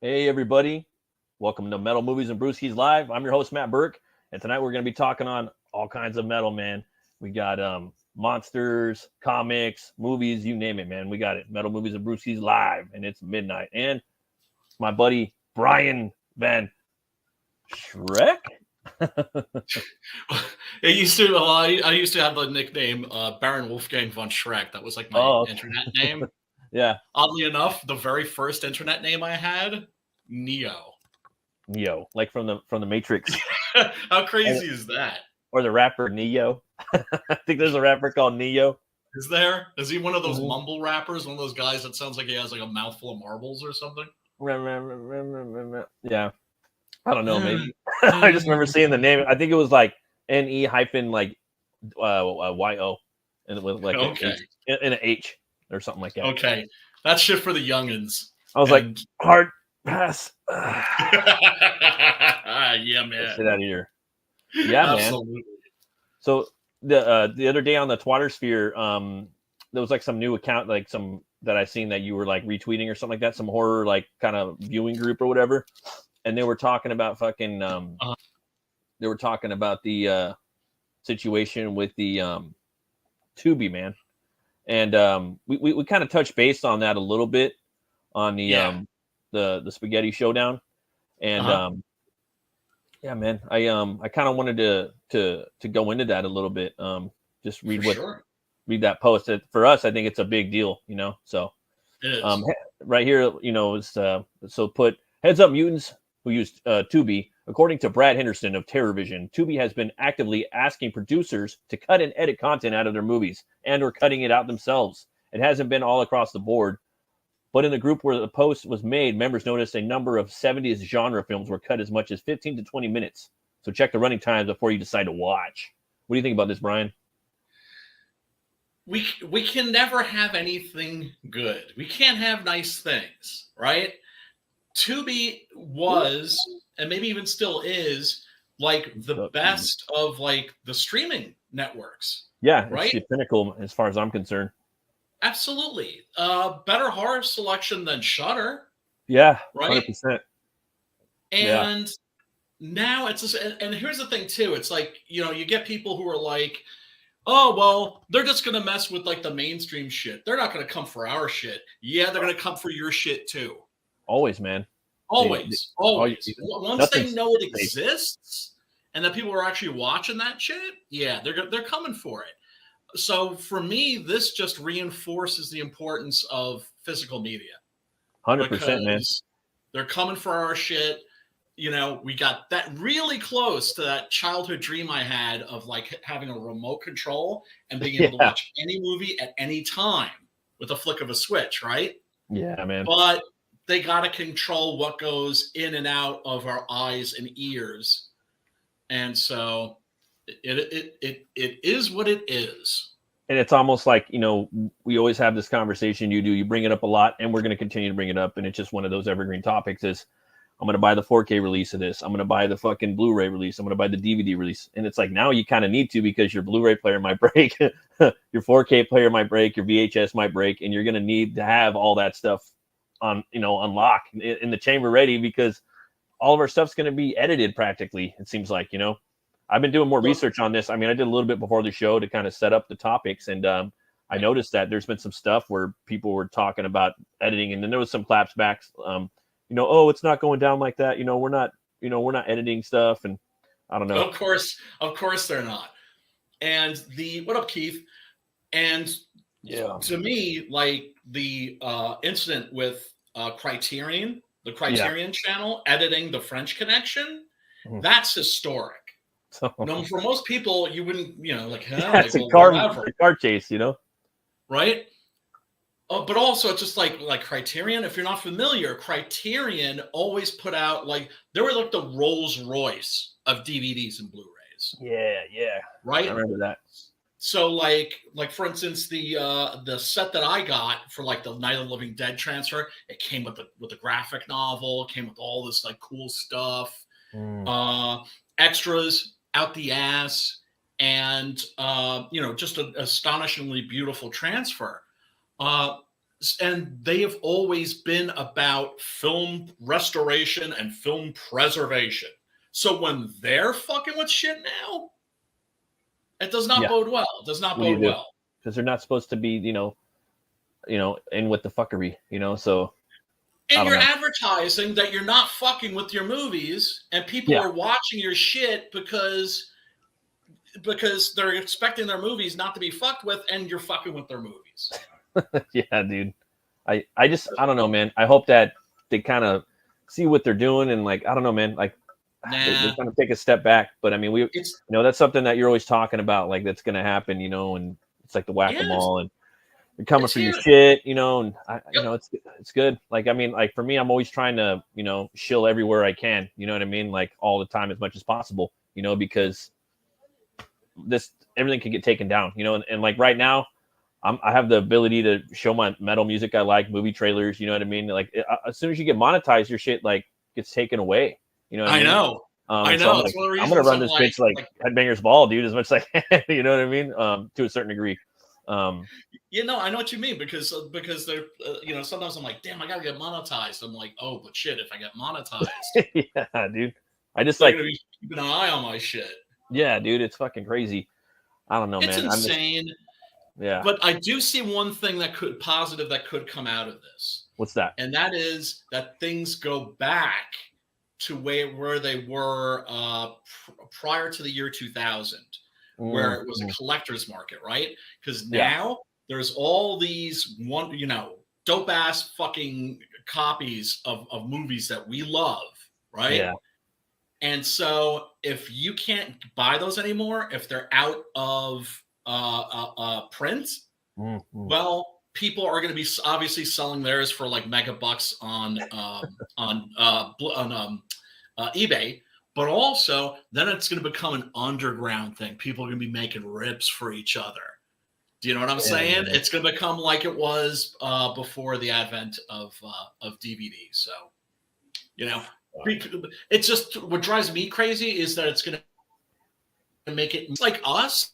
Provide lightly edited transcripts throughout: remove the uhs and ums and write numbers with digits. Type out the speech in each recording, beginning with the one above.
Hey, everybody. Welcome to Metal Movies and Brewskis Live. I'm your host, Matt Burke, and tonight we're going to be talking on all kinds of metal, man. We got monsters, comics, movies, you name it, man. We got it. Metal Movies and Brewskis Live, and it's midnight. And my buddy, Brian Van Shrek? I used to have the nickname Baron Wolfgang von Schreck. That was like my internet name. Yeah. Oddly enough, the very first internet name I had, Neo, like from the Matrix. How crazy is that? Or the rapper Neo. I think there's a rapper called Neo. Is there? Is he one of those mumble rappers? One of those guys that sounds like he has like a mouthful of marbles or something? Yeah. I don't know, maybe. I just remember seeing the name. I think it was like NE hyphen like YO and with like an H or something like that. Okay. That's shit for the youngins. I was like, hard pass. Yeah, man. Get out of here. Yeah, absolutely. Man. So the other day on the Twitter sphere, there was like some new account, like some that I seen that you were like retweeting or something like that, some horror like kind of viewing group or whatever. And they were talking about fucking they were talking about the situation with the Tubi, man. And we kind of touched base on that a little bit on the Spaghetti Showdown. And yeah, man, I kind of wanted to go into that a little bit. Just read read that post. For us, I think it's a big deal, you know. So right here, you know, is so put heads up mutants who used Tubi. According to Brad Henderson of TerrorVision, Tubi has been actively asking producers to cut and edit content out of their movies and or cutting it out themselves. It hasn't been all across the board, but in the group where the post was made, members noticed a number of 70s genre films were cut as much as 15 to 20 minutes. So check the running times before you decide to watch. What do you think about this, Brian? We can never have anything good. We can't have nice things, right? Tubi was, and maybe even still is, like the best of like the streaming networks. Yeah, right? It's the pinnacle as far as I'm concerned. Absolutely. Better horror selection than Shudder. Yeah, right? 100%. And now it's just, and here's the thing too. It's like, you know, you get people who are like, oh, well, they're just going to mess with like the mainstream shit. They're not going to come for our shit. Yeah, they're going to come for your shit too. Always, man. Always. Once they know it exists and that people are actually watching that shit, yeah, they're coming for it. So for me, this just reinforces the importance of physical media. 100%, man. They're coming for our shit. You know, we got that really close to that childhood dream I had of like having a remote control and being able to watch any movie at any time with a flick of a switch, right? Yeah, man. But they got to control what goes in and out of our eyes and ears. And so it is what it is. And it's almost like, you know, we always have this conversation. You bring it up a lot, and we're going to continue to bring it up. And it's just one of those evergreen topics is, I'm going to buy the 4K release of this. I'm going to buy the fucking Blu-ray release. I'm going to buy the DVD release. And it's like, now you kind of need to, because your Blu-ray player might break. Your 4K player might break. Your VHS might break. And you're going to need to have all that stuff on, you know, on lock in the chamber ready, because all of our stuff's going to be edited practically. It seems like, you know, I've been doing more research on this. I mean, I did a little bit before the show to kind of set up the topics. And I noticed that there's been some stuff where people were talking about editing, and then there was some claps backs, you know, oh, it's not going down like that. You know, we're not editing stuff. And I don't know. Of course they're not. And what up, Keith? And to me, like the incident with Criterion, the Criterion channel editing the French Connection, that's historic. So, no, for most people, you wouldn't, you know, like, it's a car chase, you know, right? But also, it's just like Criterion. If you're not familiar, Criterion always put out like they were like the Rolls Royce of DVDs and Blu-rays. Yeah, right. I remember that. So, like for instance, the set that I got for like the Night of the Living Dead transfer, it came with the graphic novel, it came with all this like cool stuff, extras out the ass, and you know, just an astonishingly beautiful transfer. and they have always been about film restoration and film preservation. So when they're fucking with shit now, it does not bode well. It does not bode well. Because they're not supposed to be, in with the fucking, so. And you're advertising that you're not fucking with your movies, and people are watching your shit because they're expecting their movies not to be fucked with, and you're fucking with their movies. Yeah, dude. I don't know, man. I hope that they kind of see what they're doing, and like, I don't know, man. Like, they kind of take a step back. But I mean, that's something that you're always talking about, like that's going to happen, and it's like the whack-a-mole, and you're coming for your shit, and it's good. Like, I mean, like for me, I'm always trying to, shill everywhere I can, you know what I mean? Like all the time, as much as possible, because everything can get taken down, and like right now, I have the ability to show my metal music I like, movie trailers, you know what I mean? Like as soon as you get monetized, your shit like gets taken away. You know what I mean? Know. I know. So I'm gonna run this bitch like Headbangers Ball, dude, as much as I can. You know what I mean? To a certain degree. I know what you mean because they're sometimes I'm like, damn, I gotta get monetized. I'm like, oh, but shit, if I get monetized, yeah, dude, I just like keeping an eye on my shit. Yeah, dude, it's fucking crazy. I don't know, man. It's insane. Yeah, but I do see one thing that could come out of this. What's that? And that is that things go back to where they were prior to the year 2000. Where it was a collector's market, right? Because now there's all these dope ass fucking copies of movies that we love, right? Yeah. And so if you can't buy those anymore, if they're out of print, well, people are going to be obviously selling theirs for like mega bucks on eBay. But also, then it's going to become an underground thing. People are going to be making rips for each other. Do you know what I'm saying? Yeah. It's going to become like it was before the advent of DVD. So, it's just what drives me crazy is that it's going to make it like us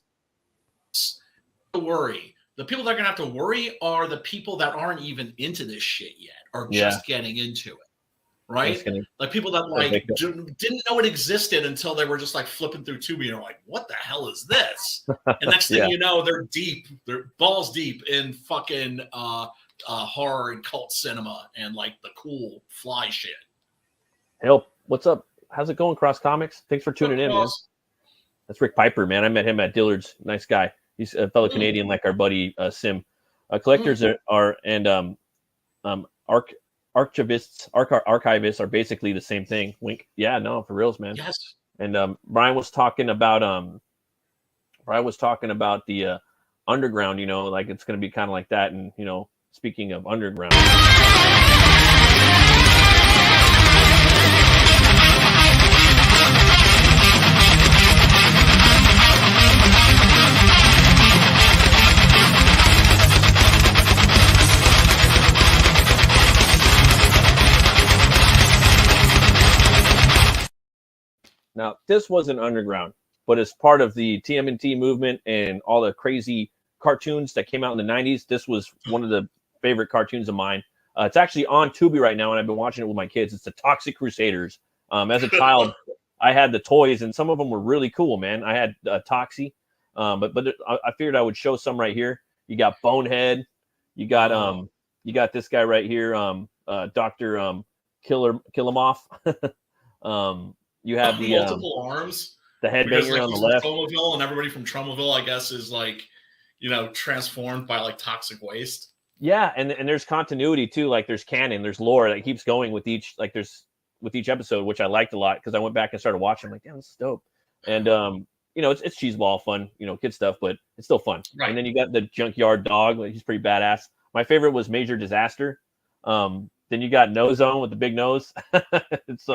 to worry. The people that are going to have to worry are the people that aren't even into this shit yet, or just getting into it. Right? Like people that like didn't know it existed until they were just like flipping through Tubi and are like, what the hell is this? And next thing you know, they're balls deep in fucking horror and cult cinema and like the cool fly shit. Help. What's up? How's it going, Cross Comics? Thanks for tuning in, man. That's Rick Piper, man. I met him at Dillard's. Nice guy. He's a fellow Canadian, like our buddy Sim. Collectors are archivists are basically the same thing. Wink. Yeah, no, for reals, man. Yes. And Brian was talking about the underground, like it's going to be kind of like that. And speaking of underground. Now, this wasn't underground, but as part of the TMNT movement and all the crazy cartoons that came out in the 90s, this was one of the favorite cartoons of mine. It's actually on Tubi right now, and I've been watching it with my kids. It's the Toxic Crusaders. As a child, I had the toys, and some of them were really cool, man. I had Toxie, but I figured I would show some right here. You got Bonehead. You got this guy right here, Dr. Killamoff. You have the multiple arms, the headbanger on the left. Tromaville, and everybody from Tromaville, I guess, is like, transformed by like toxic waste. Yeah, and there's continuity too. Like there's canon, there's lore that keeps going with each episode, which I liked a lot because I went back and started watching. I'm like, damn, this is dope. And it's cheeseball fun, kid stuff, but it's still fun. Right. And then you got the Junkyard Dog, like he's pretty badass. My favorite was Major Disaster. Then you got No Zone with the big nose. It's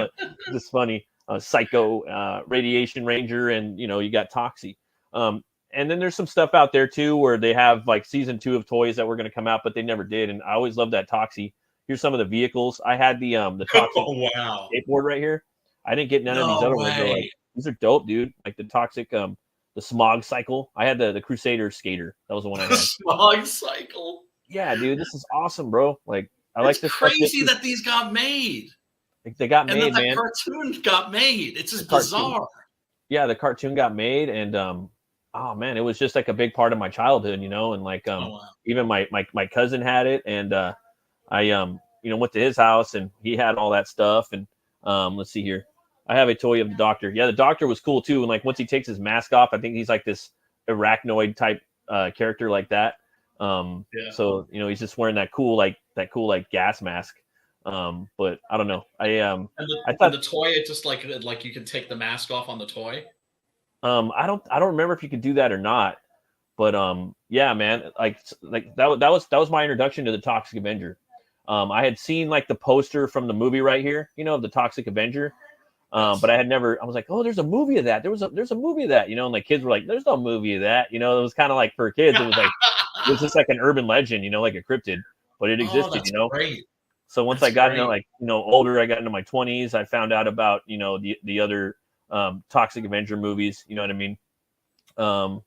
just funny. Psycho, Radiation Ranger, and you got Toxie. And then there's some stuff out there too where they have like season 2 of toys that were going to come out, but they never did. And I always loved that Toxie. Here's some of the vehicles. I had the Toxic skateboard right here. I didn't get none of these other ones. Like, these are dope, dude. Like the Toxic, the Smog Cycle. I had the Crusader skater. That was the one I had. Smog Cycle. yeah, dude, this is awesome, bro. Like, I like It's this crazy that these got made. Like, they got And made, that man. cartoon got made. It's just The cartoon. bizarre. Yeah, the cartoon got made, and oh man, it was just like a big part of my childhood, you know. And like even my cousin had it, and I you know, went to his house, and he had all that stuff. And let's see here, I have a toy of the Doctor. Yeah, the Doctor was cool too. And like once he takes his mask off, I think he's like this arachnoid type character like that. Yeah. So you know, he's just wearing that cool like gas mask. But I don't know. And I thought the toy, it just like you can take the mask off on the toy. I don't remember if you could do that or not. But yeah, man, like that was my introduction to the Toxic Avenger. I had seen like the poster from the movie right here, you know, of the Toxic Avenger. But I was like, oh, there's a movie of that. There's a movie of that, you know, and like kids were like, there's no movie of that, you know. It was kind of like for kids, it was like it was just like an urban legend, you know, like a cryptid, but it existed, you know. Great. So once I got into like, you know, older, I got into my 20s, I found out about, you know, the other Toxic Avenger movies, you know what I mean? Those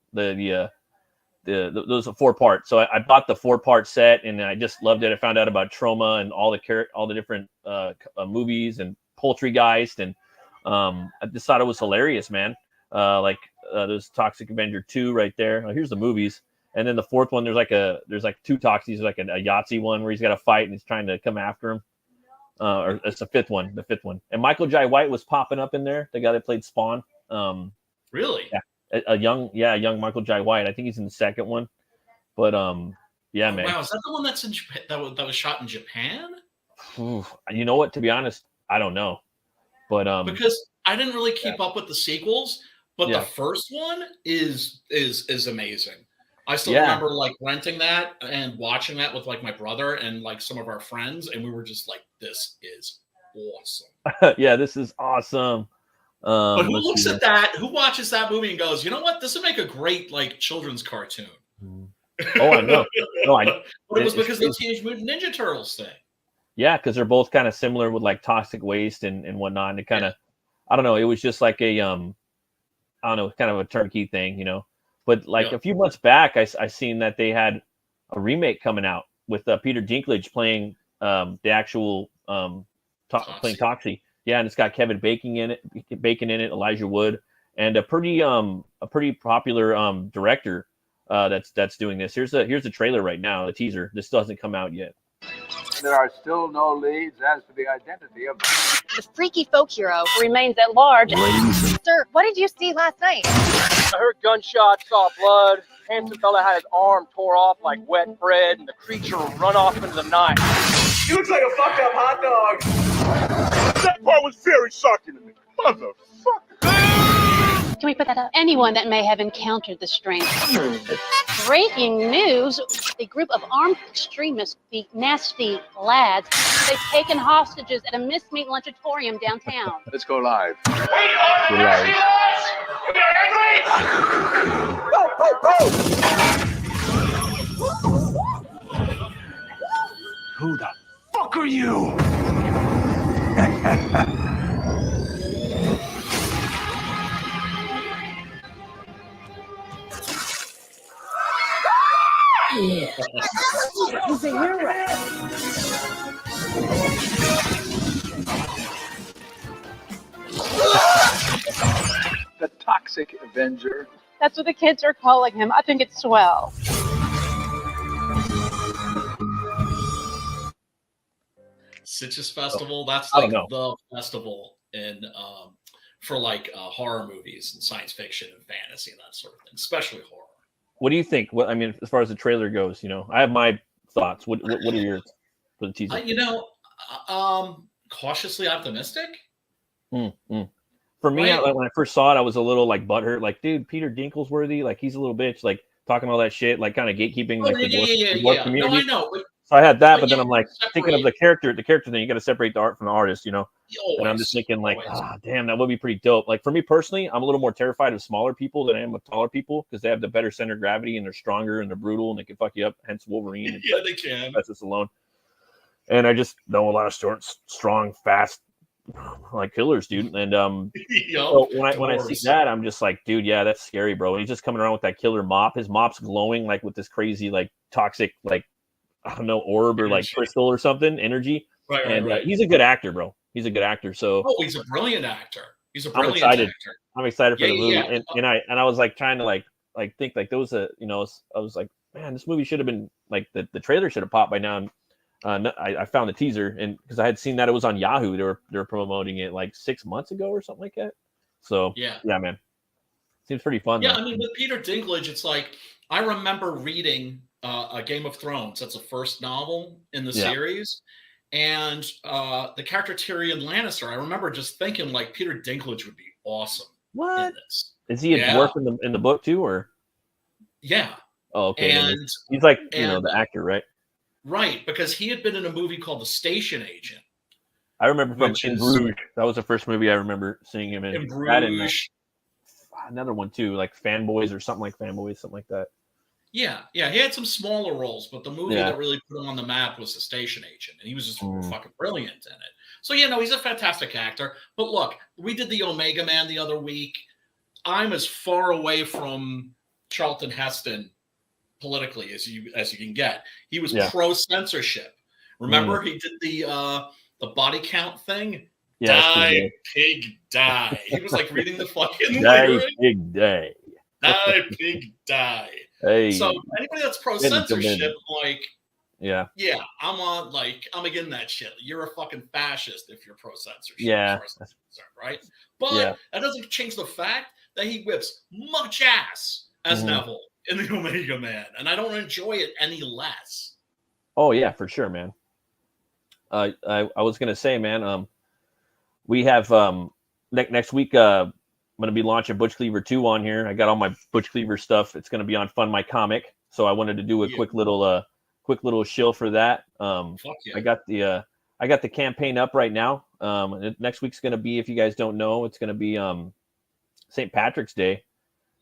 are 4-part. So I bought the 4-part set, and I just loved it. I found out about Trauma and all the different movies and Poultrygeist, and I just thought it was hilarious, man. There's Toxic Avenger 2 right there. Oh, here's the movies. And then the 4th one, there's like 2 Toxies. There's like a Yahtzee one where he's got a fight and he's trying to come after him. Or it's the 5th one. And Michael Jai White was popping up in there, the guy that played Spawn. Really? Yeah, a young Michael Jai White. I think he's in the 2nd one. But yeah, man. Wow, is that the one that's in Japan, that was shot in Japan? Oof, you know what? To be honest, I don't know. But because I didn't really keep up with the sequels, but the first one is amazing. I still remember like renting that and watching that with like my brother and like some of our friends, and we were just like, "This is awesome." Yeah, this is awesome. But who looks at that? Who watches that movie and goes, "You know what? This would make a great like children's cartoon." Oh, I know. No, but it was because of the Teenage Mutant Ninja Turtles thing. Yeah, because they're both kind of similar with like toxic waste and whatnot. And it kind of, I don't know. It was just like a I don't know, kind of a turnkey thing, you know. But like a few months back, I seen that they had a remake coming out with Peter Dinklage playing the actual playing Toxie. Yeah, and it's got Kevin Bacon in it, Elijah Wood, and a pretty popular director that's doing this. Here's the trailer right now, the teaser. This doesn't come out yet. There are still no leads as to the identity of the freaky folk hero remains at large. Sir, what did you see last night? I heard gunshots, saw blood. Handsome fella had his arm tore off like wet bread, and the creature run off into the night. You look like a fucked up hot dog. That part was very shocking to me. Motherfucker. Can we put that up? Anyone that may have encountered the strange. Breaking news, a group of armed extremists, the Nasty Lads, they've taken hostages at a Mist-Meat Lunchatorium downtown. Let's go live. We are the Nasty Lads! Go, go, go! Who the fuck are you? He's a hero. The Toxic Avenger. That's what the kids are calling him. I think it's swell. Sitges Festival. That's like the festival in for like horror movies and science fiction and fantasy and that sort of thing, especially horror. What do you think? I mean, as far as the trailer goes, you know, I have my thoughts. What are yours for the teaser? You know, cautiously optimistic. For me, when I first saw it, I was a little like butthurt. Like, dude, Peter Dinklage, like he's a little bitch, like talking all that shit, like kind of gatekeeping like the dwarf community. No, I know. So I had that, but then I'm like thinking of the character thing. You got to separate the art from the artist, you know. And I'm just thinking like, damn, that would be pretty dope. Like for me personally, I'm a little more terrified of smaller people than I am of taller people because they have the better center of gravity and they're stronger and they're brutal and they can fuck you up. Hence Wolverine. And they can. That's just alone. And I just know a lot of short, strong, fast, like killers, dude. And so when I see that, I'm just like, dude, yeah, that's scary, bro. And he's just coming around with that killer mop. His mop's glowing like with this crazy like toxic like I don't know, orb or like crystal or something, energy. Right. He's a good actor, bro. He's a good actor. So he's a brilliant actor. He's a I'm brilliant excited. actor. I'm excited for the movie. Yeah. And I was like trying to like think like those I was like, man, this movie should have been like the trailer should have popped by now. And I found the teaser, and because I had seen that it was on Yahoo, they were promoting it like 6 months ago or something like that. So yeah, man, seems pretty fun. Yeah, though. I mean, with Peter Dinklage, it's like I remember reading a Game of Thrones. That's the first novel in the series, and the character Tyrion Lannister. I remember just thinking like Peter Dinklage would be awesome. What in this. Is he a dwarf in the book too, or? Yeah. Oh, okay. And he's like the actor, right? Right, because he had been in a movie called The Station Agent. I remember from In Bruges. That was the first movie I remember seeing him in. In Bruges. Another one too, like Fanboys or something like that. Yeah, he had some smaller roles, but the movie that really put him on the map was The Station Agent, and he was just fucking brilliant in it. So he's a fantastic actor. But look, we did the Omega Man the other week. I'm as far away from Charlton Heston politically as you can get. He was pro censorship. Remember, he did the body count thing. Yeah, die, pig, die. He was like reading the fucking die, lyric. pig, die. Die, pig, die. Hey, so anybody that's pro censorship, like, I'm against that shit. You're a fucking fascist if you're pro censorship. Yeah, right. But that doesn't change the fact that he whips much ass as Neville in the Omega Man, and I don't enjoy it any less. Oh yeah, for sure, man. I was gonna say, man, we have next week. I'm gonna be launching Butch Cleaver 2 on here. I got all my Butch Cleaver stuff. It's gonna be on Fund My Comic, so I wanted to do a quick little shill for that. I got the campaign up right now. Next week's gonna be, if you guys don't know, it's gonna be St. Patrick's Day,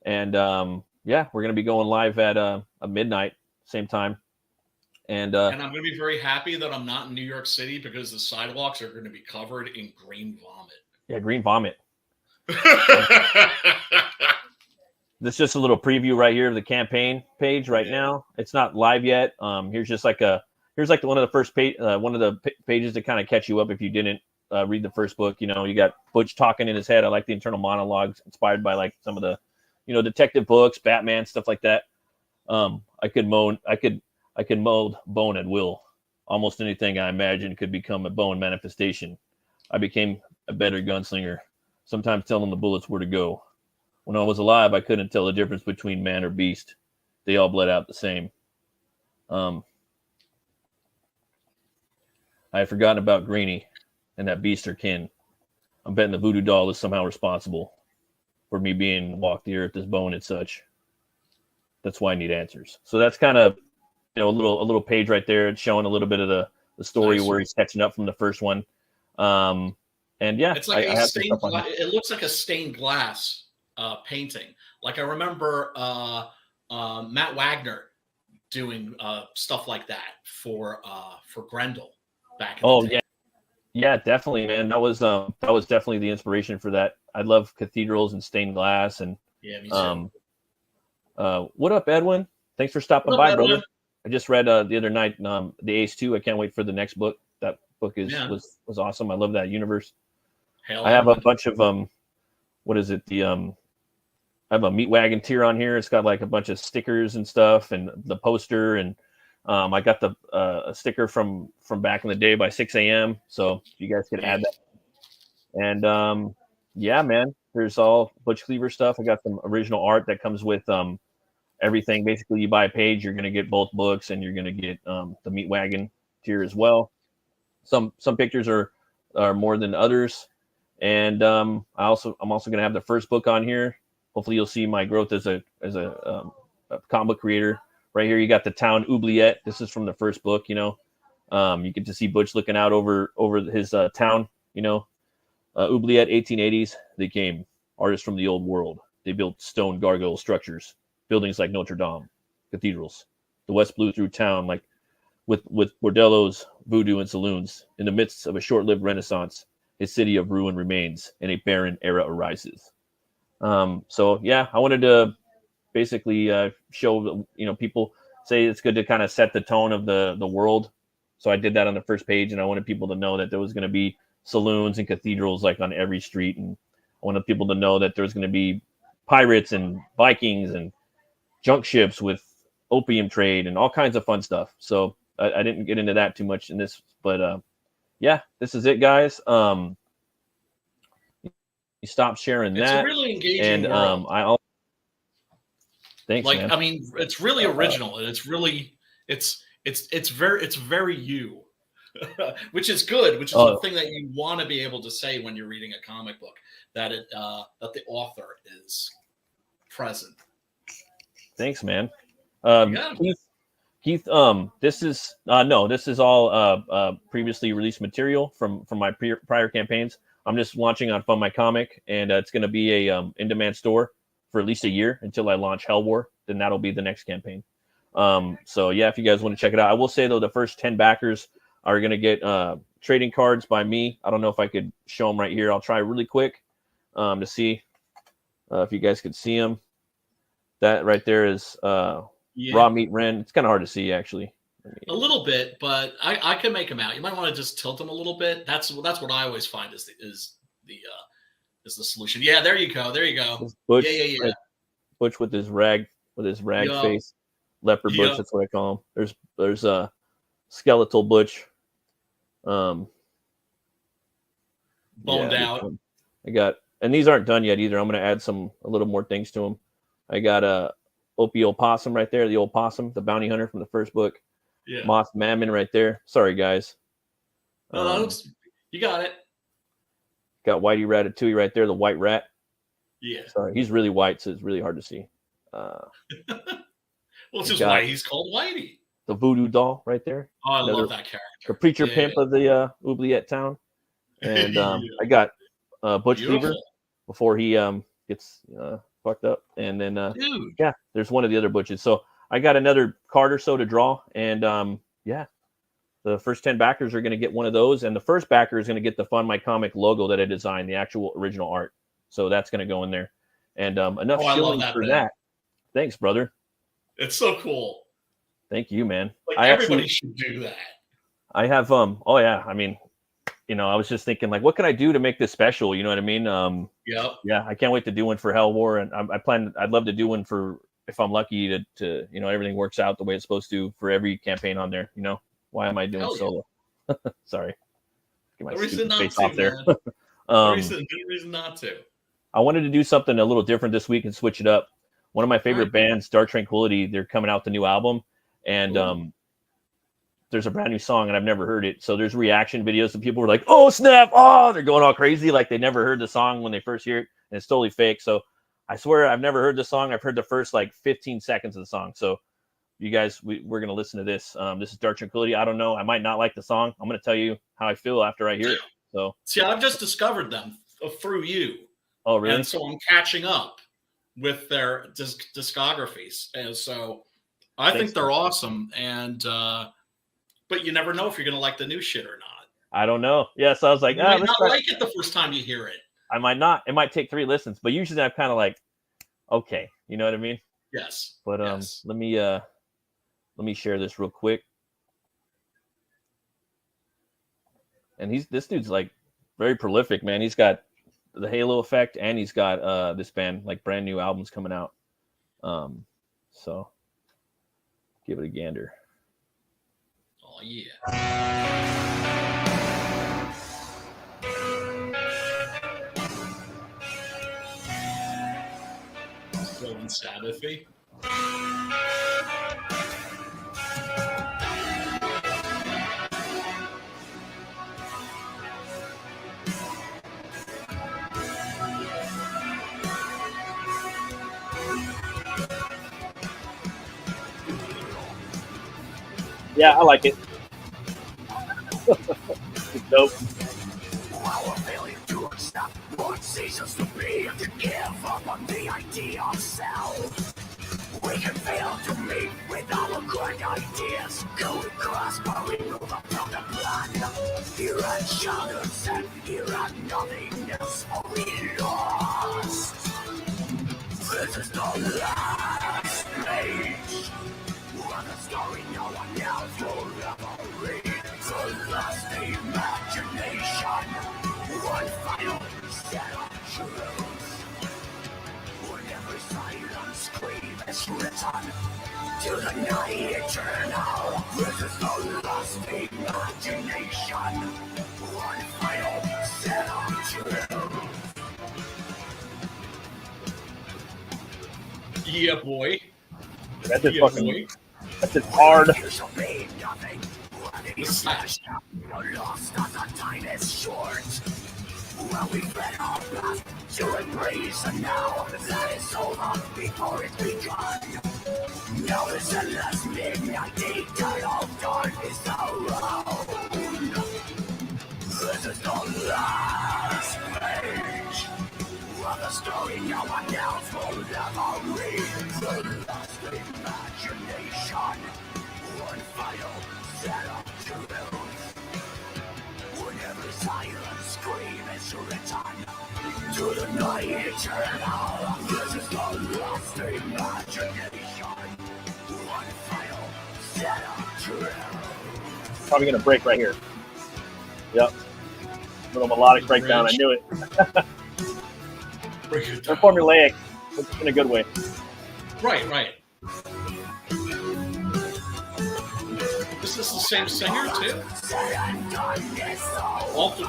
and we're gonna be going live at a midnight, same time. And I'm going to be very happy that I'm not in New York City, because the sidewalks are going to be covered in green vomit. Yeah, green vomit. This is just a little preview right here of the campaign page right now. It's not live yet. Here's like one of the first pages to kind of catch you up if you didn't read the first book. You got Butch talking in his head. I like the internal monologues inspired by like some of the, detective books, Batman, stuff like that. I could mold bone at will. Almost anything I imagined could become a bone manifestation. I became a better gunslinger, sometimes telling the bullets where to go. When I was alive, I couldn't tell the difference between man or beast. They all bled out the same. I had forgotten about Greenie and that beast or kin. I'm betting the voodoo doll is somehow responsible for me being walked the earth as bone and such. That's why I need answers. So that's kind of, a little page right there. It's showing a little bit of the story where he's catching up from the first one. And it's like it looks like a stained glass painting. Like I remember Matt Wagner doing stuff like that for Grendel back in the day. Yeah, definitely, man. That was definitely the inspiration for that. I love cathedrals and stained glass, and me too. What up, Edwin? Thanks for stopping by, brother. I just read the other night the Ace 2. I can't wait for the next book. That book was awesome. I love that universe. I have a bunch of what is it? I have a Meat Wagon tier on here. It's got like a bunch of stickers and stuff, and the poster, and I got the a sticker from back in the day by 6 a.m. So you guys can add that. And man, there's all Butch Cleaver stuff. I got some original art that comes with everything. Basically, you buy a page, you're going to get both books, and you're going to get the Meat Wagon tier as well. Some pictures are more than others, and I'm also going to have the first book on here. Hopefully, you'll see my growth as a comic book creator. Right here, you got the town Oubliette. This is from the first book. You get to see Butch looking out over his town. Oubliette, 1880s. They came, artists from the old world. They built stone gargoyle structures. Buildings like Notre Dame, cathedrals. The West blew through town like with bordellos, voodoo, and saloons. In the midst of a short-lived renaissance, a city of ruin remains, and a barren era arises. I wanted to basically show people say it's good to kind of set the tone of the world. So I did that on the first page, and I wanted people to know that there was going to be saloons and cathedrals like on every street, and I wanted people to know that there was going to be pirates and Vikings and junk ships with opium trade and all kinds of fun stuff. So I didn't get into that too much in this, but yeah, this is it, guys. You stop sharing that. It's a really engaging and world. Thanks, like, man. I mean, it's really original, and it's really it's very you, which is good. Which is the thing that you want to be able to say when you're reading a comic book, that that the author is present. Thanks, man. Keith, this is all previously released material from my prior campaigns. I'm just launching on Fund My Comic, and it's going to be a in-demand store for at least a year until I launch Hell War. Then that'll be the next campaign. So yeah, if you guys want to check it out, I will say though, the first 10 backers are going to get trading cards by me. I don't know if I could show them right here. I'll try really quick to see if you guys could see them. That right there is Raw Meat Ren. It's kind of hard to see, actually. A little bit, but I can make them out. You might want to just tilt them a little bit. That's what I always find is the solution. Yeah, there you go. There you go. Butch, yeah. Right? Butch with his rag face, leopard Butch. That's what I call him. There's a skeletal Butch. Boned out. I got, and these aren't done yet either. I'm going to add a little more things to them. I got a Opie Old Possum right there, the old possum, the bounty hunter from the first book. Yeah. Moth Mammon right there. Sorry, guys. You got it. Got Whitey Ratatouille right there, the white rat. Yeah. Sorry, he's really white, so it's really hard to see. Well, it's just why he's called Whitey. The voodoo doll right there. Oh, I love that character. The preacher pimp of the Oubliette town. And I got Butch Cleaver before he gets fucked up. And then, there's one of the other Butches. So I got another card or so to draw. And the first 10 backers are going to get one of those. And the first backer is going to get the Fund My Comic logo that I designed, the actual original art. So that's going to go in there. And enough shilling for that. Thanks, brother. It's so cool. Thank you, man. Like, everybody should do that. I have I mean, I was just thinking, like, what can I do to make this special? You know what I mean? Yeah, I can't wait to do one for Hell War, and I'd love to do one for, if I'm lucky to everything works out the way it's supposed to for every campaign on there. Why am I doing solo? Sorry. Get my stupid face off there. No reason not to. I wanted to do something a little different this week and switch it up. One of my favorite bands, Dark Tranquility, they're coming out with a new album, and there's a brand new song, and I've never heard it. So there's reaction videos, and people were like, "Oh snap! Oh!" They're going all crazy, like they never heard the song when they first hear it, and it's totally fake. So I swear I've never heard the song. I've heard the first 15 seconds of the song. So you guys, we're gonna listen to this. This is Dark Tranquility. I don't know. I might not like the song. I'm gonna tell you how I feel after I hear it. So see, I've just discovered them through you. Oh, really? And so I'm catching up with their discographies, and so I think they're awesome. And but you never know if you're going to like the new shit or not. I don't know. Yeah, so I was like, you might not like it the first time you hear it. I might not. It might take 3 listens, but usually I'm kind of like, okay, you know what I mean? Yes. But let me share this real quick. And this dude's like very prolific, man. He's got the Halo Effect, and he's got this band, like brand new albums coming out. So give it a gander. Oh yeah. So Sabbathy. Yeah, I like it. It's dope. While we're failing to accept what ceases to be and to give up on the idea of self, we can fail to meet with our good ideas. Go across while we move up from the plan. Here at shadows and here at nothingness, we lost. This is the last page. is written to the night eternal. This is the lost imagination. One final set of truth. Yeah, boy. That's just Yeah, fucking. boy. That's just hard. You shall be nothing. When it's lost as the time is short. Well, we've been our path to embrace, and now that is over before it's begun. Now this endless midnight eternal dawn is around. This is the last page of the story no one else will ever read. The last imagination, one final set of truth. Whenever silent scream is written to the night eternal. This is the last imagination. One final set of truth. Probably gonna break right here. Yep. Little melodic breakdown. I knew it. Break it They're down. formulaic, but in a good way. Right. Is this the same singer too? All the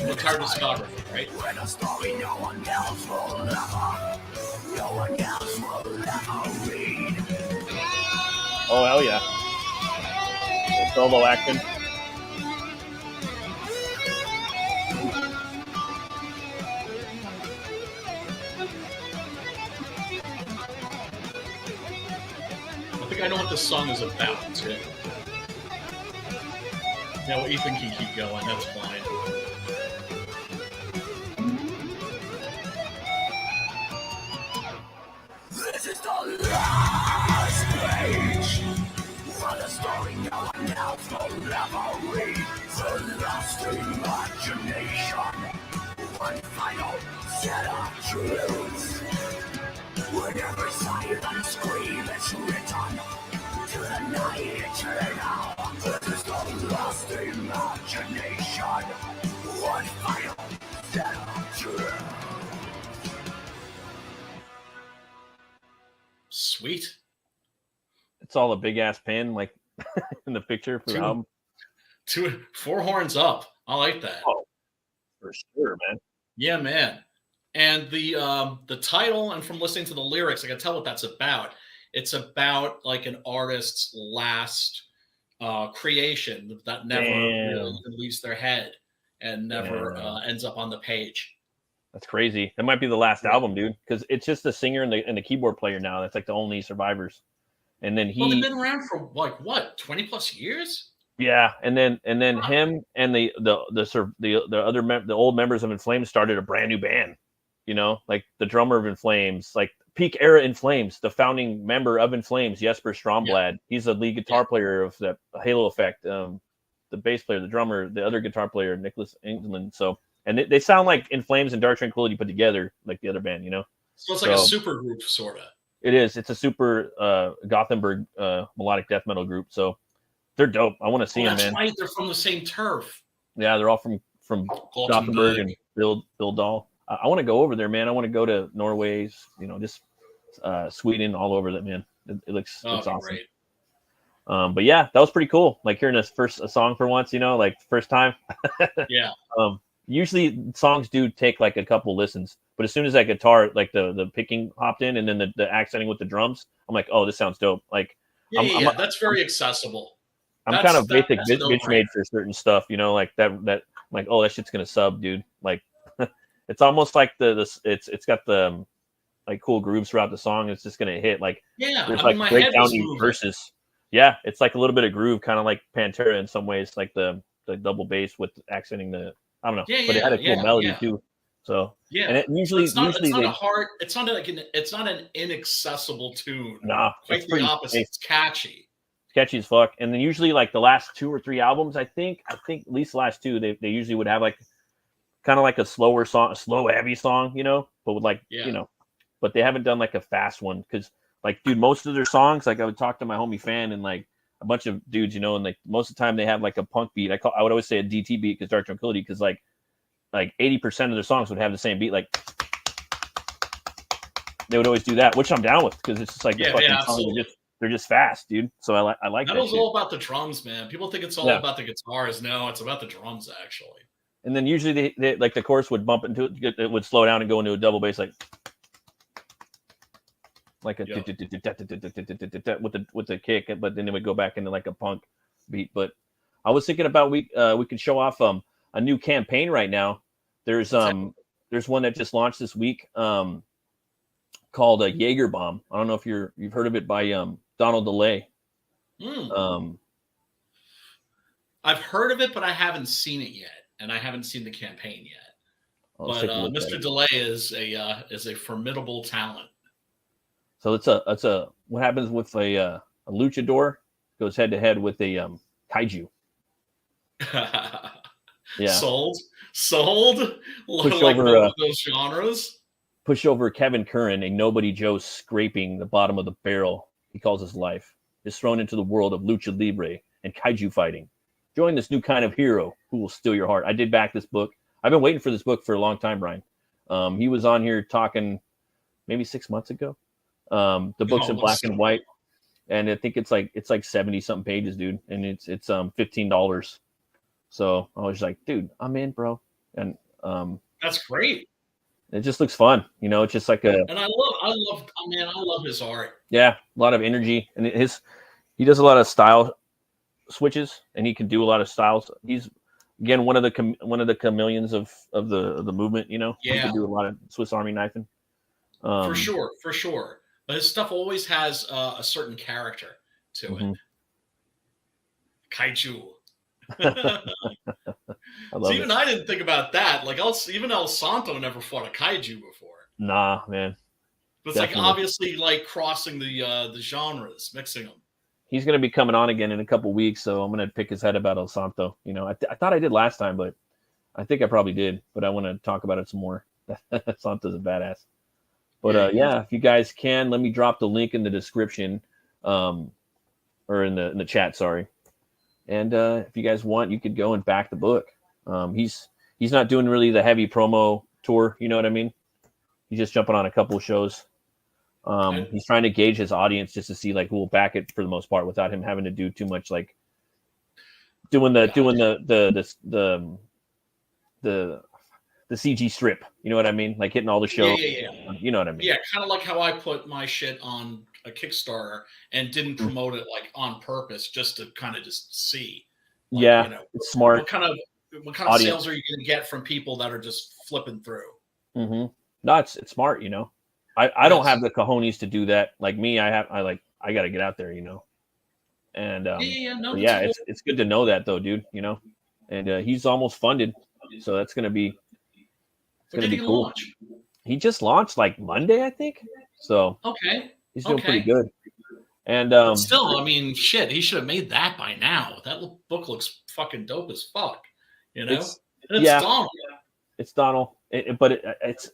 entire discography, right? When a story no one else will ever read. Oh hell yeah! Solo action. I think I know what this song is about too. Now, what you think you keep going? That's fine. This is the last page for the story no one else will ever read. The last imagination, one final set of truths. Whenever silence scream is written to the night eternal. This is the last imagination, one final set of truths. Sweet. It's all a big ass pen, like in the picture for the album. 4 horns up. I like that. Oh, for sure, man. Yeah, man. And the title, and from listening to the lyrics, I can tell what that's about. It's about like an artist's last creation that never really even leaves their head and never ends up on the page. That's crazy. That might be the last album, dude, because it's just the singer and the keyboard player now. That's like the only survivors. And then Well, they've been around for like what, 20 plus years? Yeah, and then him and the old members of In Flames started a brand new band. You know, like the drummer of In Flames, like peak era In Flames, the founding member of In Flames, Jesper Stromblad. Yeah. He's the lead guitar player of that Halo Effect. The bass player, the drummer, the other guitar player, Nicholas England. So, and they sound like In Flames and Dark Tranquillity put together, like the other band. You know, so it's like a super group, sort of. It is. It's a super Gothenburg melodic death metal group. So they're dope. I want to see them, man. That's right. They're from the same turf. Yeah, they're all from Gothenburg and Bildal. I want to go over there, man. I want to go to Norway's, you know, just Sweden, all over that, man. It looks awesome. Great. But yeah, that was pretty cool. Like hearing a song for once, you know, like first time. Yeah. Usually songs do take like a couple listens, but as soon as that guitar, like the picking hopped in and then the accenting with the drums, I'm like, oh, this sounds dope. Like, yeah, that's very accessible. I'm kind of basic bitch made for certain stuff, you know, like that. Like, oh, that shit's gonna sub, dude. Like, it's almost like it's got the like cool grooves throughout the song. It's just gonna hit like there's like breakdowny verses. Yeah, it's like a little bit of groove, kind of like Pantera in some ways, like the double bass with accenting the I don't know, but it had a cool melody too. So yeah, and it usually it's not it's not an inaccessible tune. Nah, quite the opposite. It's catchy. Catchy as fuck. And then usually like the last 2 or 3 albums, I think at least the last 2, they usually would have like kind of like a slower song, a slow heavy song, you know, but with like you know, but they haven't done like a fast one because like dude, most of their songs, like I would talk to my homie Fan and like a bunch of dudes, you know, and like most of the time they have like a punk beat. I would always say a DT beat because Dark Tranquillity, because like 80% of their songs would have the same beat, like they would always do that, which I'm down with because it's just like absolutely. they're just fast, dude. So I like that. Metal's shit. all about the drums, man. People think it's all about the guitars. No, it's about the drums actually. And then usually they like the chorus would bump into it would slow down and go into a double bass like a with the kick, but then it would go back into like a punk beat. But I was thinking about we could show off a new campaign right now. There's one that just launched this week called a Jaeger Bomb. I don't know if you've heard of it by Donald DeLay. I've heard of it, but I haven't seen it yet, and I haven't seen the campaign yet. But Mr. DeLay is a formidable talent. So it's a what happens with a luchador goes head to head with a kaiju. Yeah, sold. Push like over those genres. Push over Kevin Curran, a nobody Joe scraping the bottom of the barrel he calls his life, is thrown into the world of lucha libre and kaiju fighting. Join this new kind of hero who will steal your heart. I did back this book. I've been waiting for this book for a long time, Brian. He was on here talking maybe 6 months ago. The book's in black and white, and I think it's like 70 something pages, dude, and it's $15. So I was like, dude, I'm in, bro. And that's great. It just looks fun, you know. It's just like and I love his art. Yeah, a lot of energy, and he does a lot of style switches, and he can do a lot of styles. He's again one of the chameleons of the movement, you know. Yeah, he can do a lot of Swiss Army knifing. For sure. But his stuff always has a certain character to it. Kaiju. I didn't think about that. Like even El Santo never fought a kaiju before. Nah, man. But it's like obviously like crossing the genres, mixing them. He's going to be coming on again in a couple weeks, so I'm going to pick his head about El Santo. You know, I thought I did last time, but I think I probably did. But I want to talk about it some more. El Santo's a badass. But if you guys can, let me drop the link in the description, or in the chat. Sorry. And if you guys want, you could go and back the book. He's not doing really the heavy promo tour. You know what I mean? He's just jumping on a couple of shows. He's trying to gauge his audience just to see like who will back it for the most part without him having to do too much, like doing the CG strip. You know what I mean? Like hitting all the shows. Yeah. You know what I mean? Yeah, kind of like how I put my shit on a Kickstarter and didn't promote it like on purpose just to kind of just see. Like, you know, it's smart. What kind of sales are you going to get from people that are just flipping through? Mm-hmm. No, it's smart. You know, I don't have the cojones to do that. Like me, I got to get out there. You know, and it's good to know that though, dude. You know, and he's almost funded, so that's going to be. It's going to be cool. Launch? He just launched like Monday, I think. So he's doing pretty good. And still, I mean, shit, he should have made that by now. That book looks fucking dope as fuck. You know, it's Donald. It's Donald. It's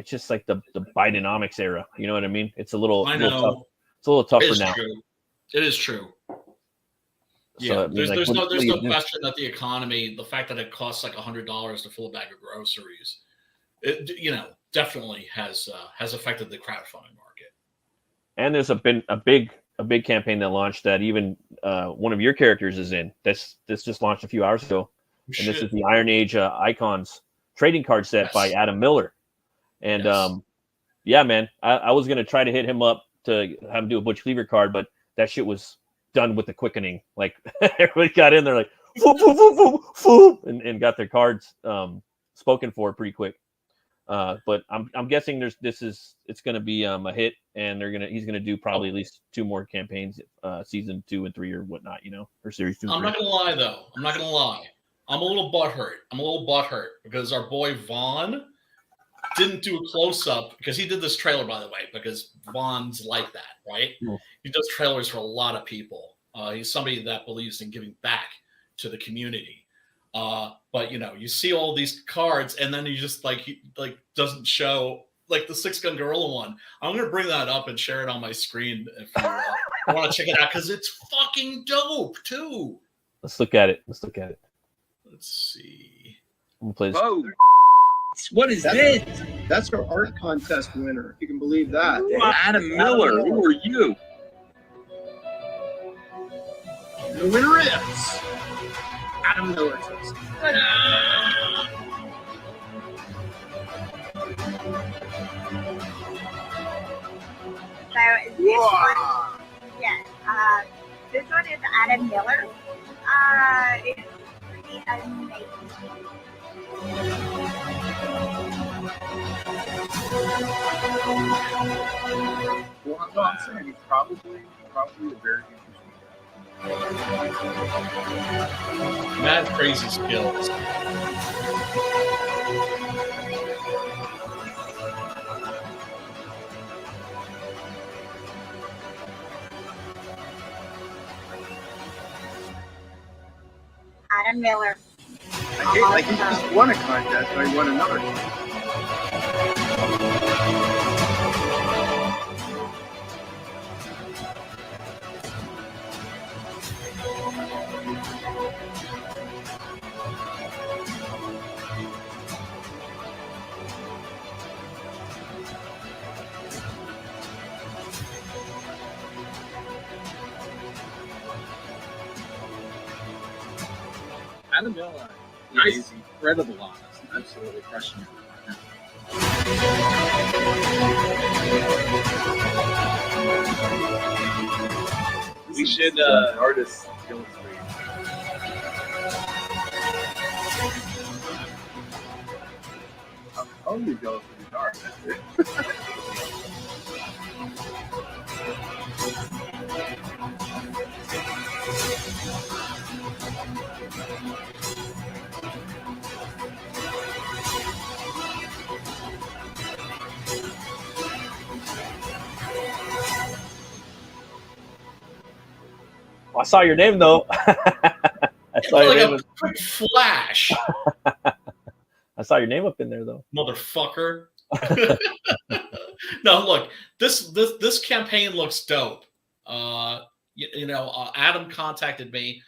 just like the Bidenomics era. You know what I mean? It's a little tough. It's a little tougher now. It is true. Yeah, there's no question that the economy, the fact that it costs like $100 to fill a bag of groceries, it, you know, definitely has affected the crowdfunding market. And there's been a big campaign that launched that even one of your characters is in. This just launched a few hours ago, and this is the Iron Age Icons trading card set by Adam Miller. And man, I was gonna try to hit him up to have him do a Butch Cleaver card, but that shit was done with the quickening. Like everybody got in there like and got their cards spoken for pretty quick. But I'm guessing it's gonna be a hit, and he's gonna do probably at least 2 more campaigns, season 2 and 3 or whatnot, you know, or series 2. I'm not gonna lie though. I'm a little butthurt because our boy Vaughn didn't do a close-up, because he did this trailer, by the way, because Vaughn's like that, right? Mm. He does trailers for a lot of people. He's somebody that believes in giving back to the community. But you know, you see all these cards, and then he just he doesn't show like the 6-gun gorilla one. I'm gonna bring that up and share it on my screen if you want to check it out, because it's fucking dope too. Let's look at it. Let's see. I'm gonna play this. Oh, what is this? That's our art contest winner, if you can believe that. Adam Miller, who are you? The winner is Adam Miller. So this one, yes, this one is Adam Miller. It's pretty amazing. Well, no, I'm saying he's probably a very interesting guy. Mad crazy skills. Adam Miller. I hate, like, he just won a contest, or he won another contest. Adam Miller is incredible on this. Absolutely crushing it right now. We should artists illustrate. How you go for the dark? I saw your name though. I saw your name. A quick flash. I saw your name up in there though, motherfucker. No, look, this campaign looks dope. Adam contacted me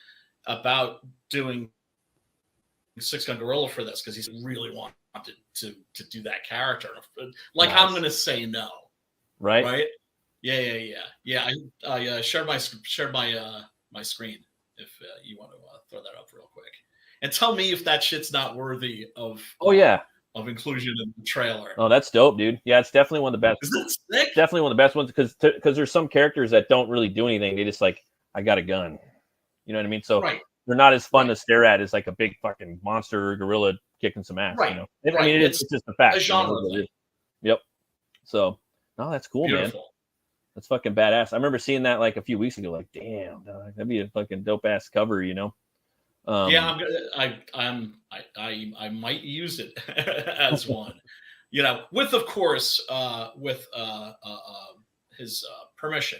about doing Six Gun Gorilla for this because he really wanted to do that character. Like, nice. I'm going to say no. Right? Yeah. I shared my screen if you want to throw that up real quick and tell me if that shit's not worthy of. Oh yeah. Of inclusion in the trailer. Oh, that's dope, dude. Yeah, it's definitely one of the best. Is it sick? Definitely one of the best ones because there's some characters that don't really do anything. They just like, I got a gun. You know what I mean? So they're not as fun to stare at as like a big fucking monster gorilla kicking some ass. Right. You know? I mean, it's just a fact. A genre thing. Yep. So, no, that's cool, Beautiful. Man. That's fucking badass. I remember seeing that like a few weeks ago. Like, damn, dog, that'd be a fucking dope ass cover, you know? Yeah, I might use it as one, with of course with his permission.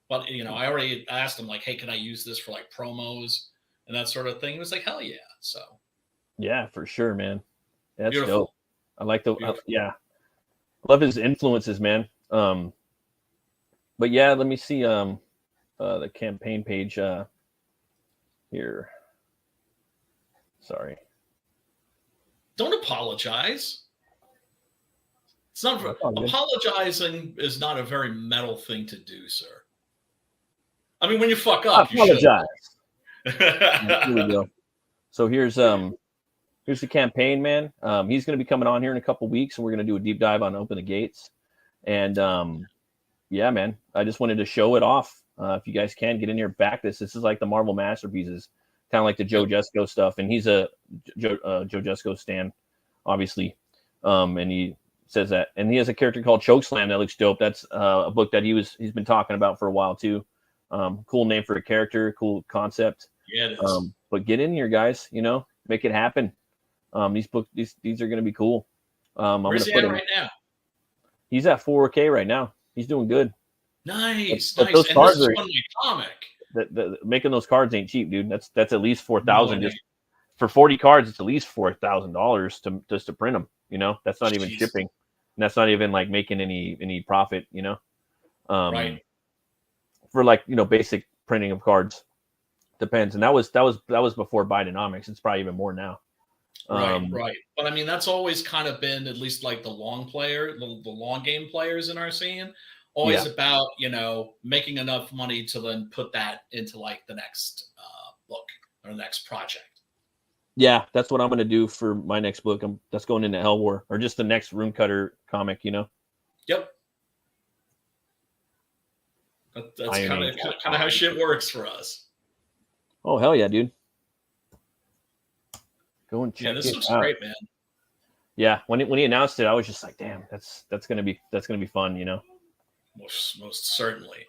But I already asked him like, hey, can I use this for like promos and that sort of thing? He was like, hell yeah. So yeah, for sure, man. That's Beautiful. Dope. I like the yeah, love his influences, man. But yeah, let me see the campaign page here. Sorry. Don't apologize. It's not apologizing is not a very metal thing to do, sir. I mean, when you fuck up, you apologize. Here we go. So here's the campaign, man. He's going to be coming on here in a couple weeks, and we're going to do a deep dive on Open the Gates. And yeah, man, I just wanted to show it off. If you guys can get in here, back this. This is like the Marvel Masterpieces. Kind of like the Joe Jusko stuff, and he's a Joe Jusko stan, obviously. And he says that, and he has a character called Chokeslam that looks dope. That's a book that he's been talking about for a while too. Cool name for a character, cool concept. Yeah, it is. But get in here, guys. Make it happen. These are going to be cool. Where's he at right now? He's at 4K right now. He's doing good. Nice. But those and cards this is are one comic. Making those cards ain't cheap, dude. That's at least $4,000 just for 40 cards. It's at least $4,000 just to print them. That's not even shipping, and that's not even like making any profit. Right. For like basic printing of cards, depends. And that was before Bidenomics. It's probably even more now. Right. But I mean, that's always kind of been, at least like the long game players in our scene, always about, making enough money to then put that into like the next book or the next project. Yeah, that's what I'm going to do for my next book. That's going into Hell War, or just the next Rune Cutter comic, Yep. That's kind of how shit works for us. Oh, hell yeah, dude. Go and check this it looks out. great, man. Yeah, when he announced it, I was just like, damn, that's gonna be fun, Most certainly,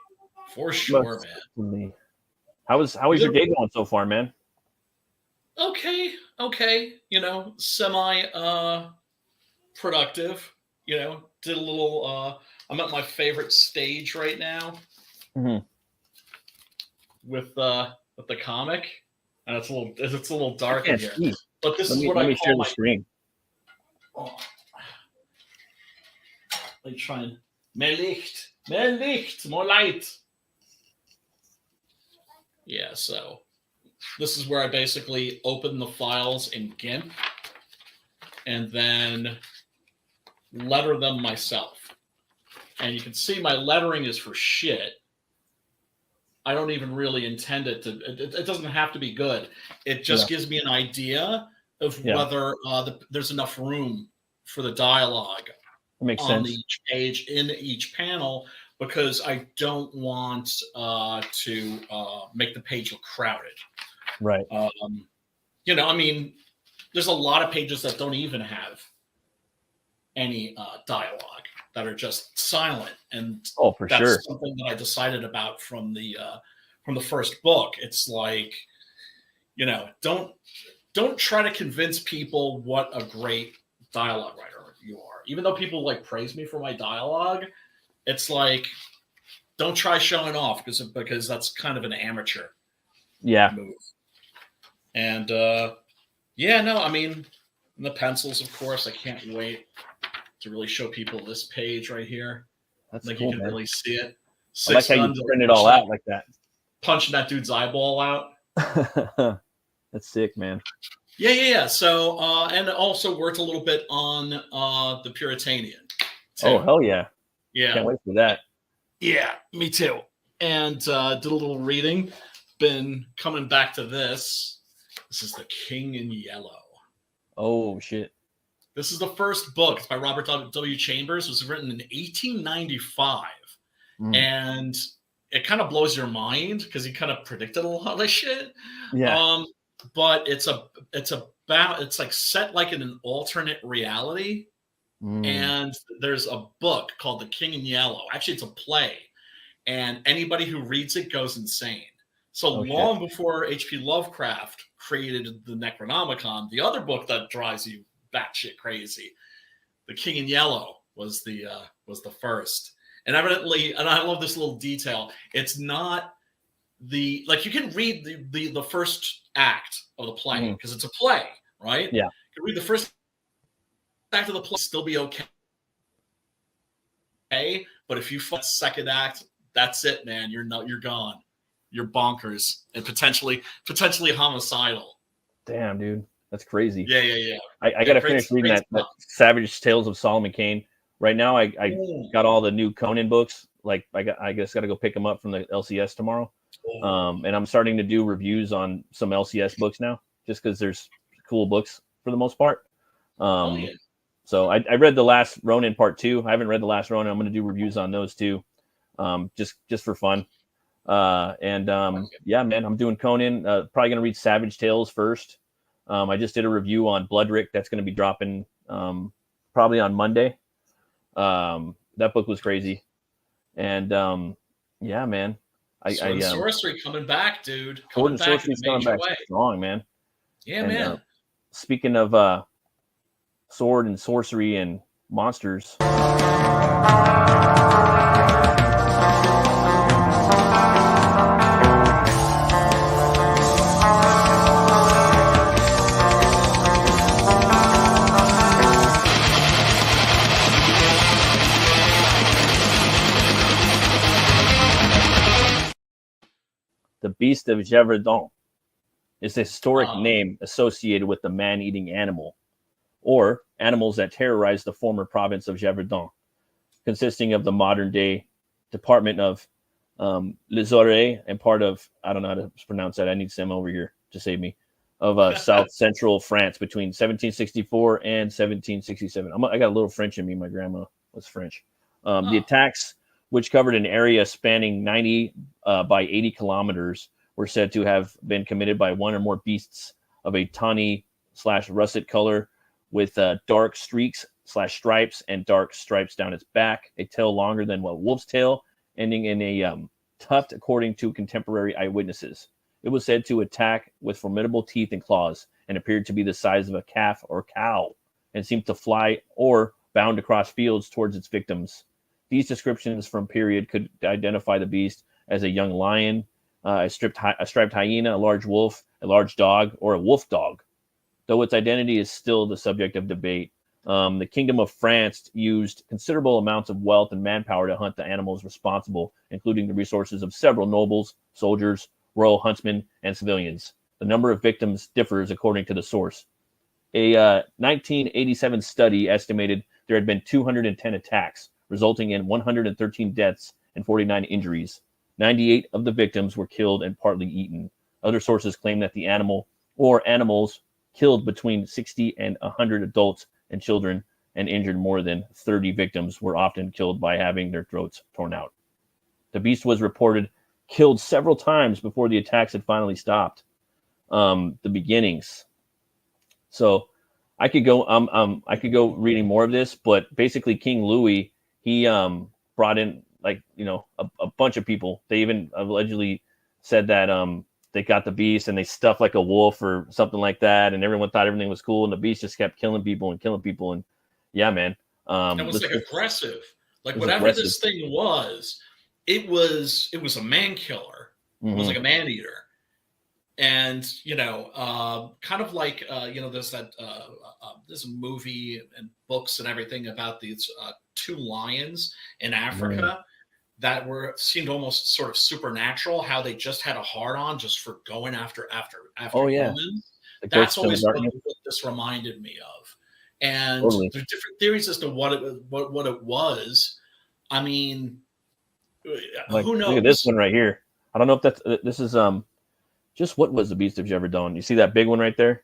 for sure, man. How was your day going so far, man? Okay, semi productive. Did a little. I'm at my favorite stage right now with the comic, and it's a little dark in here. See. But this is what I call my screen. Oh. Let me try and mehr Licht, more light. Yeah, so this is where I basically open the files in GIMP and then letter them myself. And you can see my lettering is for shit. I don't even really intend it to. It doesn't have to be good. It just gives me an idea of whether there's enough room for the dialogue on each page in each panel, because I don't want to make the page look crowded. Right. I mean, there's a lot of pages that don't even have any dialogue, that are just silent, and that's something that I decided about from the first book. It's like, don't try to convince people what a great dialogue writer you are. Even though people like praise me for my dialogue, it's like, don't try showing off because that's kind of an amateur move. And I mean, the pencils, of course, I can't wait to really show people this page right here. That's like, cool, you can man. really see it. I like how you print it all out like that. Punching that dude's eyeball out. That's sick, man. Yeah. So, and also worked a little bit on the Puritanian too. Oh, hell yeah. Yeah. Can't wait for that. Yeah, me too. And did a little reading. Been coming back to this. This is The King in Yellow. Oh, shit. This is the first book. It's by Robert W. Chambers. It was written in 1895. And it kind of blows your mind because he kind of predicted a lot of this shit. Yeah. But it's like set like in an alternate reality. And there's a book called The King in Yellow. Actually, it's a play. And anybody who reads it goes insane. So long before H.P. Lovecraft created the Necronomicon, the other book that drives you batshit crazy, The King in Yellow, was the first. And evidently, and I love this little detail, it's not you can read the first act of the play because it's a play, right? Yeah. You can read the first act of the play, still be okay. But if you fuck second act, that's it, man. You're gone. You're bonkers and potentially homicidal. Damn, dude. That's crazy. Yeah. I got to finish reading that Savage Tales of Solomon Kane. Right now, I got all the new Conan books. Like, I just got to go pick them up from the LCS tomorrow. And I'm starting to do reviews on some LCS books now, just because there's cool books for the most part. So I read the last Ronin part 2. I haven't read the last Ronin. I'm going to do reviews on those too, just for fun. Yeah, man, I'm doing Conan. Probably going to read Savage Tales first. I just did a review on Bloodrick. That's going to be dropping probably on Monday. That book was crazy. And yeah, man. Sword and Sorcery coming back, dude. Sword and Sorcery's coming back strong, man. Yeah, man. Speaking of sword and sorcery and monsters. The Beast of Gévaudan. is the historic name associated with the man-eating animal, or animals that terrorized the former province of Gévaudan, consisting of the modern-day department of Les Oreilles and part of, I don't know how to pronounce that. I need Sam over here to save me, of South Central France between 1764 and 1767. I got a little French in me. My grandma was French. The attacks, which covered an area spanning 90 by 80 kilometers, were said to have been committed by one or more beasts of a tawny/russet color with dark streaks/stripes and dark stripes down its back, a tail longer than a wolf's tail, ending in a tuft, according to contemporary eyewitnesses. It was said to attack with formidable teeth and claws and appeared to be the size of a calf or cow and seemed to fly or bound across fields towards its victims. These descriptions from period could identify the beast as a young lion, a striped hyena, a large wolf, a large dog, or a wolf dog, though its identity is still the subject of debate. The Kingdom of France used considerable amounts of wealth and manpower to hunt the animals responsible, including the resources of several nobles, soldiers, royal huntsmen, and civilians. The number of victims differs according to the source. A 1987 study estimated there had been 210 attacks, resulting in 113 deaths and 49 injuries. 98 of the victims were killed and partly eaten. Other sources claim that the animal or animals killed between 60 and 100 adults and children, and injured more than 30 victims were often killed by having their throats torn out. The beast was reported killed several times before the attacks had finally stopped. The beginnings. So I could go reading more of this, but basically King Louis, he brought in a bunch of people. They even allegedly said that they got the beast and they stuffed like a wolf or something like that, and everyone thought everything was cool, and the beast just kept killing people, and yeah, man. It was aggressive. Like whatever aggressive. This thing was, it was a man killer. It was like a man eater. And, kind of like, there's that, there's a movie and books and everything about these two lions in Africa that seemed almost sort of supernatural, how they just had a hard on just for going after women. That's always what this reminded me of. And there's different theories as to what it was. I mean, who knows? Look at this one right here. I don't know if this is just what was the Beast of Gévaudan? You see that big one right there?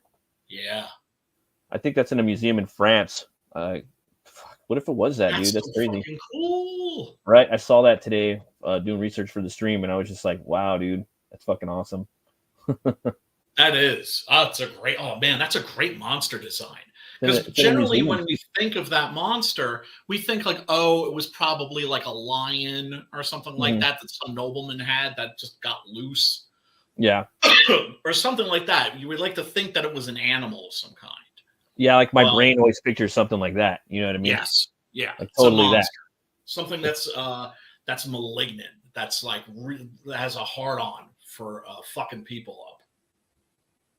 Yeah. I think that's in a museum in France. What if it was that, dude? That's crazy. Fucking cool. Right? I saw that today doing research for the stream, and I was just like, wow, dude, that's fucking awesome. That is. That's a great monster design. Because generally when we think of that monster, we think like, oh, it was probably like a lion or something like that some nobleman had that just got loose. Yeah. Or something like that. You would like to think that it was an animal of some kind. Yeah, like my brain always pictures something like that. You know what I mean? Yes. Yeah. Like totally that. Something that's malignant. That's like that has a hard on for fucking people up.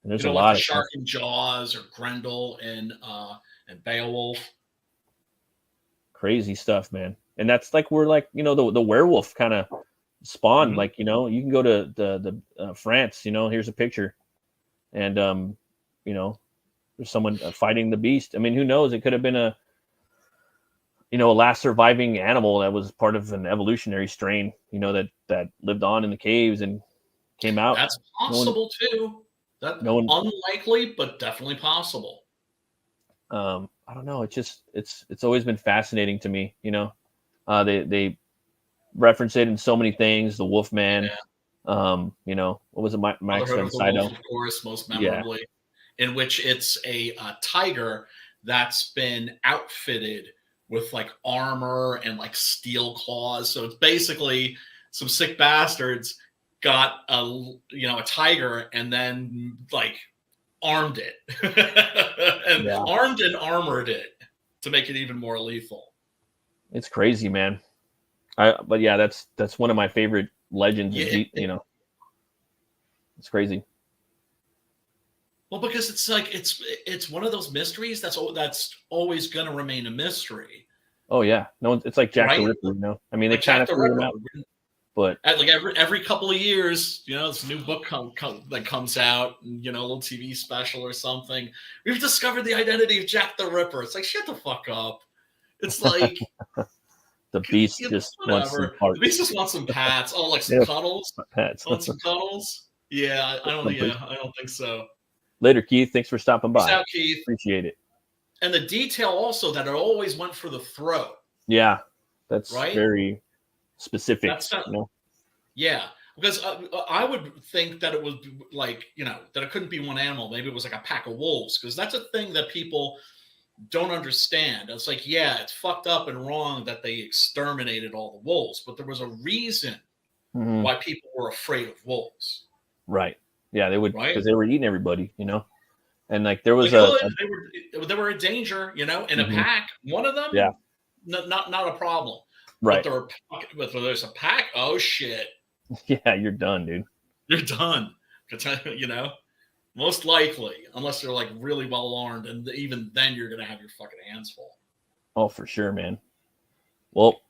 And there's a lot of Shark in Jaws or Grendel and Beowulf. Crazy stuff, man. And that's like where the werewolf kind of spawned. Like, you can go to the France, here's a picture. And there's someone fighting the beast. I mean, who knows? It could have been a last surviving animal that was part of an evolutionary strain, that lived on in the caves and came out. That's possible too. Unlikely, but definitely possible. I don't know. It's always been fascinating to me. They reference it in so many things. The Wolfman. What was it? Max von Sydow, of course, most memorably, in which it's a tiger that's been outfitted with like armor and like steel claws. So it's basically some sick bastards got a tiger and then like armed it and armed and armored it to make it even more lethal. It's crazy, man. But yeah, that's one of my favorite legends. It's crazy. Well, because it's like it's one of those mysteries that's always going to remain a mystery. Oh yeah, no, it's like Jack the Ripper. I mean, they kind of figured him out, But like every couple of years, this new book that comes out, a little TV special or something. We've discovered the identity of Jack the Ripper. It's like, shut the fuck up. It's like the Beast just wants some The Beast just wants some pats. Oh, like some cuddles. Pats. Want some cuddles? Yeah, I don't think so. Later, Keith. Thanks for stopping by. Peace out, Keith. Appreciate it. And the detail also that it always went for the throat. Yeah, that's right? very specific. That's not, yeah, because I would think that it was like, that it couldn't be one animal. Maybe it was like a pack of wolves, because that's a thing that people don't understand. It's like, yeah, it's fucked up and wrong that they exterminated all the wolves, but there was a reason why people were afraid of wolves. Right. Yeah, they would, because right? they were eating everybody, and like there was they were a danger, in a pack. One of them, yeah, not a problem. Right. But there's a pack. Oh shit. Yeah, you're done, dude. You're done. Most likely, unless they're like really well armed, and even then, you're gonna have your fucking hands full. Oh, for sure, man. Well,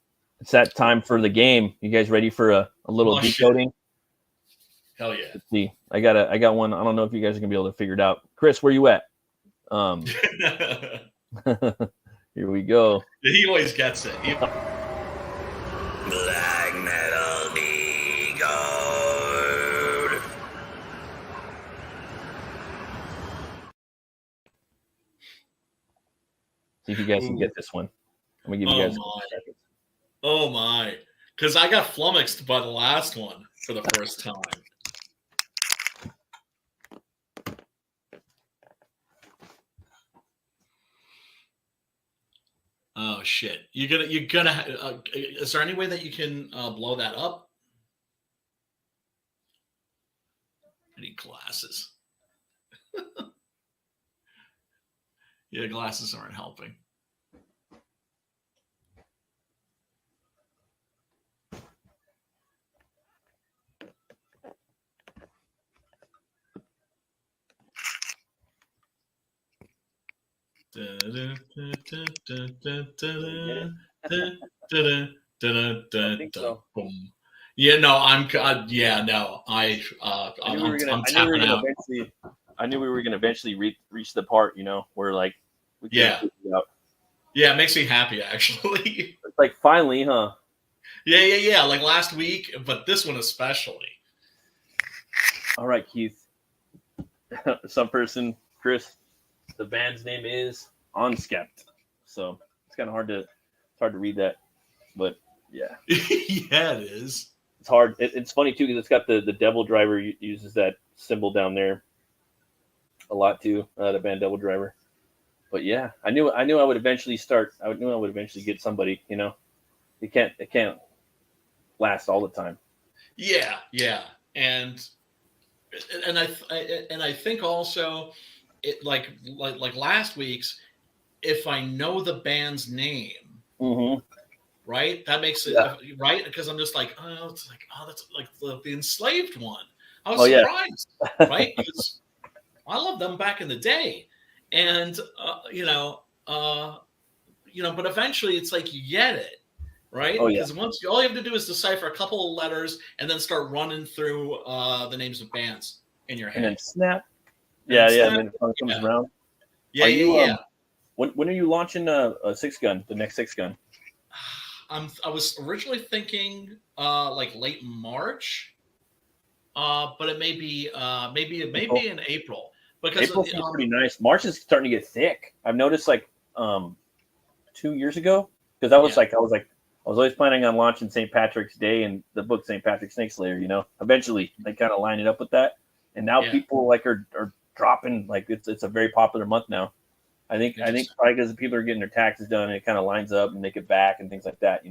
it's that time for the game. You guys ready for a little decoding? Shit. Hell yeah. Let's see. I got one. I don't know if you guys are gonna be able to figure it out. Chris, where you at? Here we go. He always gets it. Black Metal Decode. See if you guys can get this one. I'm gonna give you guys a couple seconds. Oh my. Because I got flummoxed by the last one for the first time. Oh shit! You're gonna. Is there any way that you can blow that up? I need glasses. Yeah, glasses aren't helping. Yeah, no, I'm tapping out. I knew we were gonna eventually reach the part, where like we yeah, it makes me happy actually. It's like finally, huh? Yeah, like last week, but this one especially. All right, Keith. Some person, Chris. The band's name is Onskept, so it's kind of hard to read that, but yeah. Yeah, it is. It's hard. It's funny too because it's got the Devill driver uses that symbol down there a lot too. The band Devill driver, but yeah, I knew I would eventually start. I knew I would eventually get somebody. It can't last all the time. Yeah, and I think also. It like last week's, if I know the band's name, right, that makes it right, because I'm just like, that's like the Enslaved one. I was surprised, right? Because I loved them back in the day, and but eventually it's like you get it, right? Because once all you have to do is decipher a couple of letters and then start running through the names of bands in your head, and then snap. Yeah, and then it comes around. Yeah. When are you launching a 6-gun, the next 6-gun? I was originally thinking like late March, but it may be in April, because April seems pretty nice. March is starting to get thick. I've noticed like 2 years ago, because I was always planning on launching St. Patrick's Day and the book St. Patrick's Snake Slayer. Eventually they kind of line it up with that, and now people like are dropping, like it's a very popular month now. I think probably because people are getting their taxes done and it kind of lines up and make it back and things like that.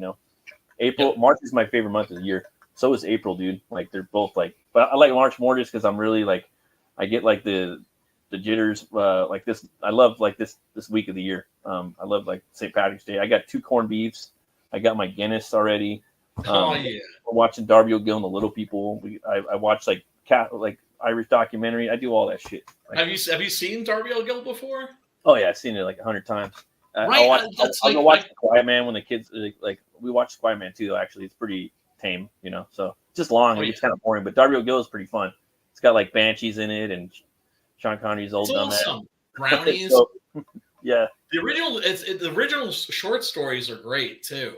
March is my favorite month of the year. So is April, dude. Like they're both like, but I like March more just because I'm really like, I get like the jitters like this. I love like this week of the year. I love like St. Patrick's Day. I got 2 corned beefs. I got my Guinness already. We're watching Darby O'Gill and the Little People. I watched like Irish documentary. I do all that shit. Have you seen Darby O'Gill before? Oh yeah, I've seen it like 100 times. Right. I'll go watch The Quiet Man when the kids like we watched The Quiet Man too. Actually, it's pretty tame, you know. So just long. It's kind of boring. But Darby O'Gill is pretty fun. It's got like Banshees in it, and Sean Connery's old done that. Brownies. So, yeah. The original short stories are great too,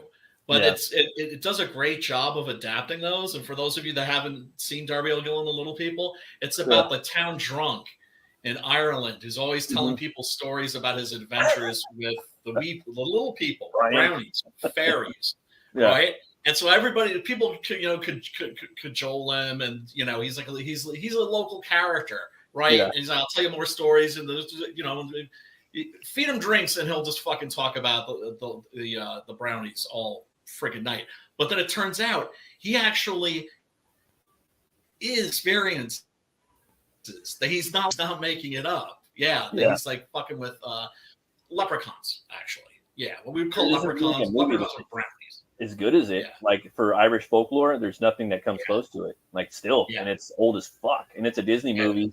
but it does a great job of adapting those. And for those of you that haven't seen Darby O'Gill and the Little People, it's about the town drunk in Ireland who's always telling people stories about his adventures with the little people, brownies, fairies, right? And so people could cajole him, and you know he's a local character, right? Yeah. And he's like, I'll tell you more stories, and feed him drinks, and he'll just fucking talk about the brownies all freaking night. But then it turns out he actually is experienced. That he's not making it up. Yeah, he's like fucking with leprechauns, actually. Yeah, what we would call leprechauns. Leprechauns are brownies. As good as it, like for Irish folklore, there's nothing that comes close to it. Like still, and it's old as fuck, and it's a Disney movie.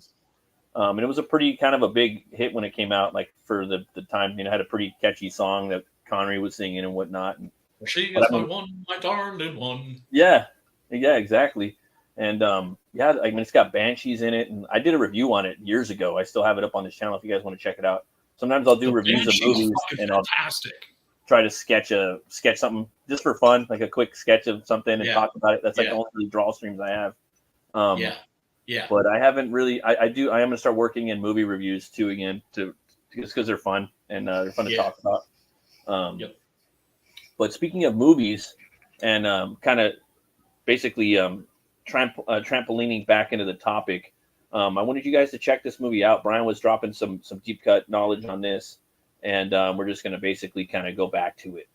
And it was a pretty kind of a big hit when it came out. Like for the time, had a pretty catchy song that Connery was singing and whatnot. And she is my darned one. Yeah, exactly. And it's got Banshees in it, and I did a review on it years ago. I still have it up on this channel if you guys want to check it out. Sometimes I'll do reviews of movies, and I'll try to sketch something just for fun, like a quick sketch of something, and talk about it. That's like the only draw streams I have. But I haven't really. I am going to start working in movie reviews too again, just because they're fun and they're fun to talk about. But speaking of movies, and kind of basically trampolining back into the topic, I wanted you guys to check this movie out. Brian was dropping some deep cut knowledge on this, and we're just going to basically kind of go back to it,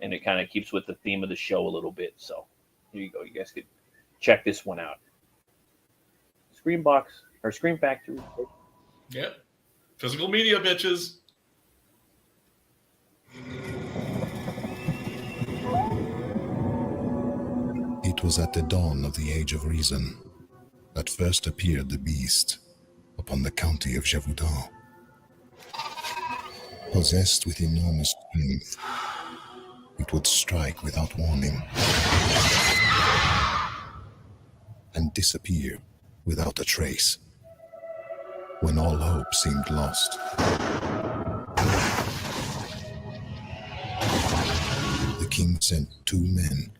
and it kind of keeps with the theme of the show a little bit. So here you go. You guys could check this one out. Screen Factory. Yep. Physical media, bitches. It was at the dawn of the Age of Reason that first appeared the beast upon the county of Gévaudan. Possessed with enormous strength, it would strike without warning and disappear without a trace. When all hope seemed lost, the king sent 2 men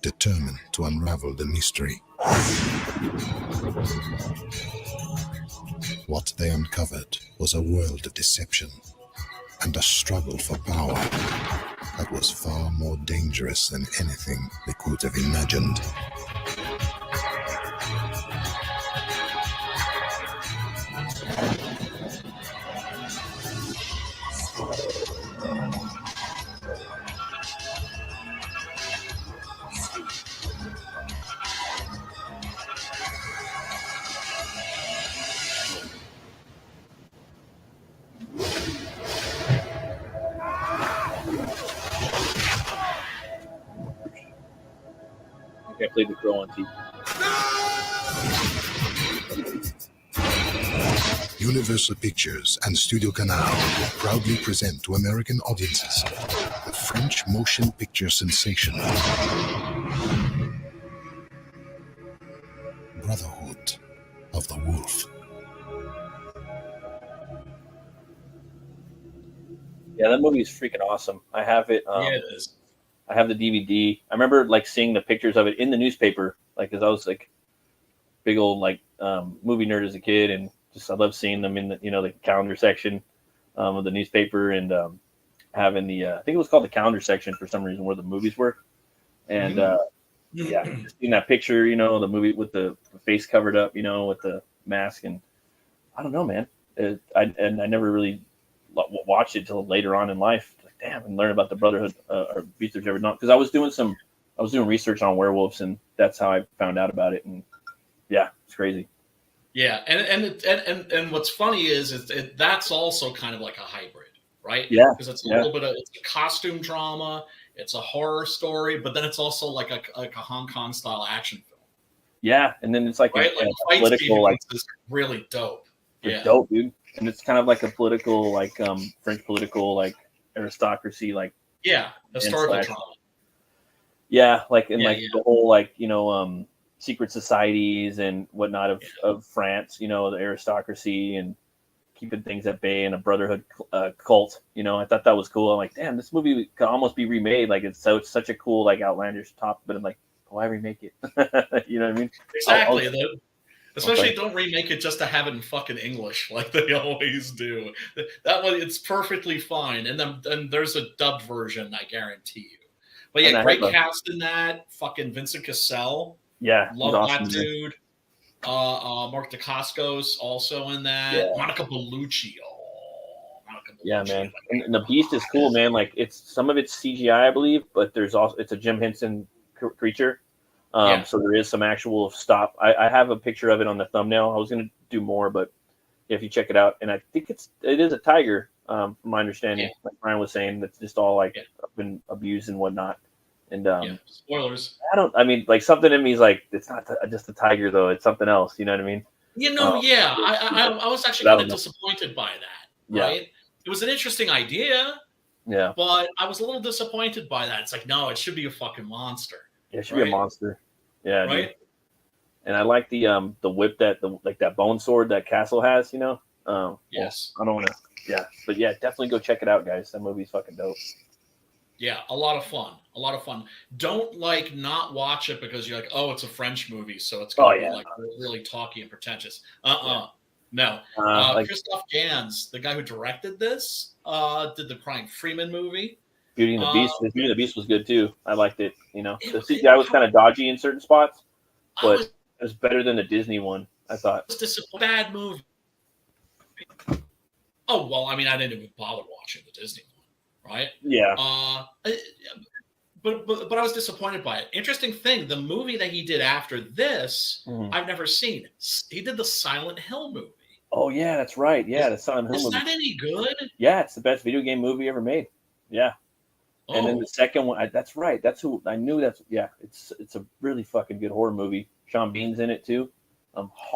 determined to unravel the mystery. What they uncovered was a world of deception and a struggle for power that was far more dangerous than anything they could have imagined. I played the girl on TV. Universal Pictures and Studio Canal proudly present to American audiences the French motion picture sensation Brotherhood of the Wolf. Yeah, that movie is freaking awesome. I have it. It is. I have the DVD. I remember like seeing the pictures of it in the newspaper, like because I was like big old like movie nerd as a kid, and just I love seeing them in the the calendar section of the newspaper, and having the I think it was called the calendar section for some reason where the movies were, and just seeing that picture, the movie with the face covered up, with the mask, and I don't know, man. I never really watched it till later on in life. Damn, and learn about the Brotherhood or Beast of Gévaudan, because I was doing research on werewolves, and that's how I found out about it. And yeah, it's crazy. Yeah, and what's funny is that's also kind of like a hybrid, right? Yeah, because it's a little bit of it's a costume drama, it's a horror story, but then it's also like a Hong Kong style action film. Yeah, and then it's like a political, like really dope. It's dope, dude, and it's kind of like a political, like French political, like aristocracy, like historical drama. Yeah, like in Yeah, the whole secret societies and whatnot of France, the aristocracy and keeping things at bay and a brotherhood cult. I thought that was cool. I'm like, damn, this movie could almost be remade. Like it's such a cool outlandish top, but I'm like, why remake it? You know what I mean? Exactly. Especially don't remake it just to have it in fucking English like they always do. That one, it's perfectly fine. And then there's a dubbed version, I guarantee you. But yeah, great cast in that. Fucking Vincent Cassel. Yeah, love awesome, that dude. Mark Dacascos also in that. Yeah. Monica Bellucci. Monica Bellucci. Yeah, man. And the Beast is cool, man. Like some of it's CGI, I believe, but it's a Jim Henson creature. So there is some actual stop. I have a picture of it on the thumbnail. I was gonna do more, but if you check it out, and I think it is a tiger, from my understanding. Yeah. Like Brian was saying, that's just all been abused and whatnot. And spoilers. Something in me is like, it's not just a tiger though. It's something else. You know what I mean? I was actually kind of disappointed by that. Right? It was an interesting idea. Yeah. But I was a little disappointed by that. It's like, no, it should be a fucking monster. Yeah, it should be a monster. Yeah. Right. Dude. And I like the whip that bone sword that Castle has. Yes. Well, I don't want to. Yeah, but yeah, definitely go check it out, guys. That movie's fucking dope. Yeah, a lot of fun. Don't not watch it because you're like, oh, it's a French movie, so it's gonna be really talky and pretentious. No. Christophe Gans, the guy who directed this, did the Crying Freeman movie. Beauty and the Beast. Beauty and the Beast was good too. I liked it. The CGI was kind of dodgy in certain spots, but it was better than the Disney one, I thought. It was a bad movie. Oh well, I didn't even bother watching the Disney one, right? Yeah. But I was disappointed by it. Interesting thing, the movie that he did after this, I've never seen. He did the Silent Hill movie. Oh yeah, that's right. Yeah, the Silent Hill movie. Is that any good? Yeah, it's the best video game movie ever made. Yeah. Oh. And then the second one, that's right. That's who I knew. It's a really fucking good horror movie. Sean Bean's in it too.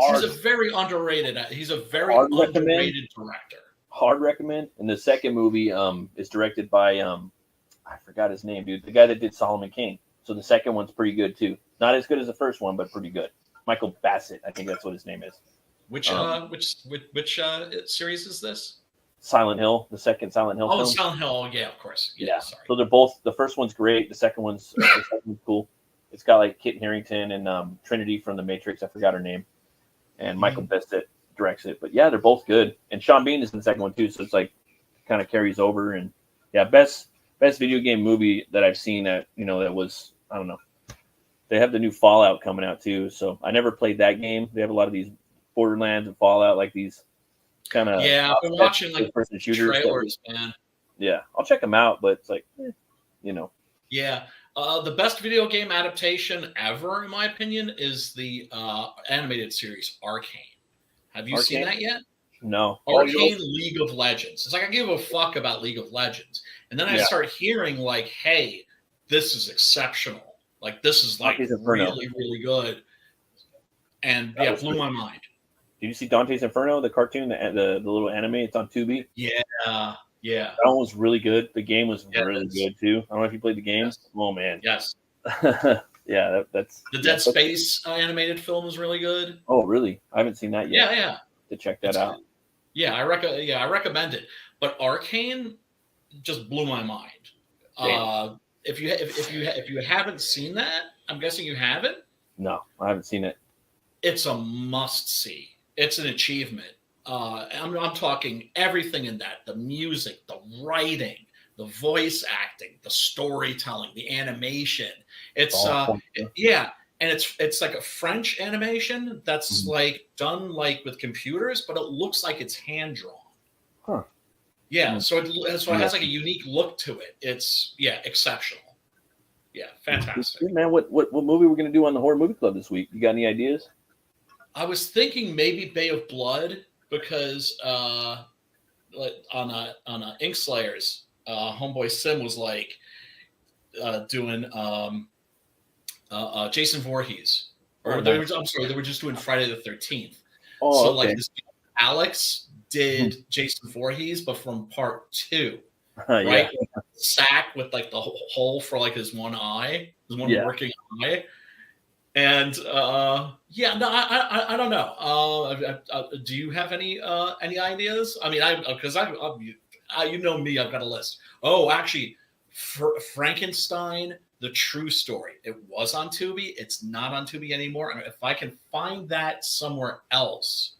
He's a very underrated director. Hard recommend. And the second movie is directed by I forgot his name, dude. The guy that did Solomon King. So the second one's pretty good too. Not as good as the first one, but pretty good. Michael Bassett, I think that's what his name is. Which series is this? Silent Hill, the second Silent Hill. Oh, film. Silent Hill, yeah, of course. Yeah. Sorry. So they're both. The first one's great. The second one's cool. It's got like Kit Harington and Trinity from The Matrix. I forgot her name. And Michael Bassett directs it. But yeah, they're both good. And Sean Bean is in the second one too. So it's like kind of carries over. And yeah, best video game movie that I've seen that that was, I don't know. They have the new Fallout coming out too. So I never played that game. They have a lot of these Borderlands and Fallout, like these kind of I've been watching like person shooters. Trailers, man. Yeah, I'll check them out, but it's like, Yeah, the best video game adaptation ever, in my opinion, is the animated series Arcane. Have you seen that yet? No. Arcane League of Legends. It's like I give a fuck about League of Legends, and then I start hearing like, "Hey, this is exceptional. Like this is like really, really good," and it blew my mind. Did you see Dante's Inferno, the cartoon, the little anime? It's on Tubi. Yeah. That one was really good. The game was really good too. I don't know if you played the game. Yes. Oh man. Yes. Yeah, that's the Dead Space animated film is really good. Oh, really? I haven't seen that yet. Yeah. To check that out. Yeah, I recommend it. But Arcane just blew my mind. If you haven't seen that, I'm guessing you haven't. No, I haven't seen it. It's a must see. It's an achievement. I'm talking everything in that: the music, the writing, the voice acting, the storytelling, the animation. It's and it's like a French animation that's like done like with computers, but it looks like it's hand drawn. Huh. Yeah, so it has like a unique look to it. It's exceptional. Yeah, fantastic. Man, what movie we're gonna do on the Horror Movie Club this week? You got any ideas? I was thinking maybe Bay of Blood because on a Ink Slayers, Homeboy Sim was like doing Jason Voorhees, or they were just doing Friday the 13th. Oh, so okay. like this Alex did Jason Voorhees, but from part 2. right? Sack with like the hole for like his one eye, his one working eye. And I don't know. Do you have any ideas? I mean, because you know me, I've got a list. Oh, actually, Frankenstein, the true story. It was on Tubi. It's not on Tubi anymore. And if I can find that somewhere else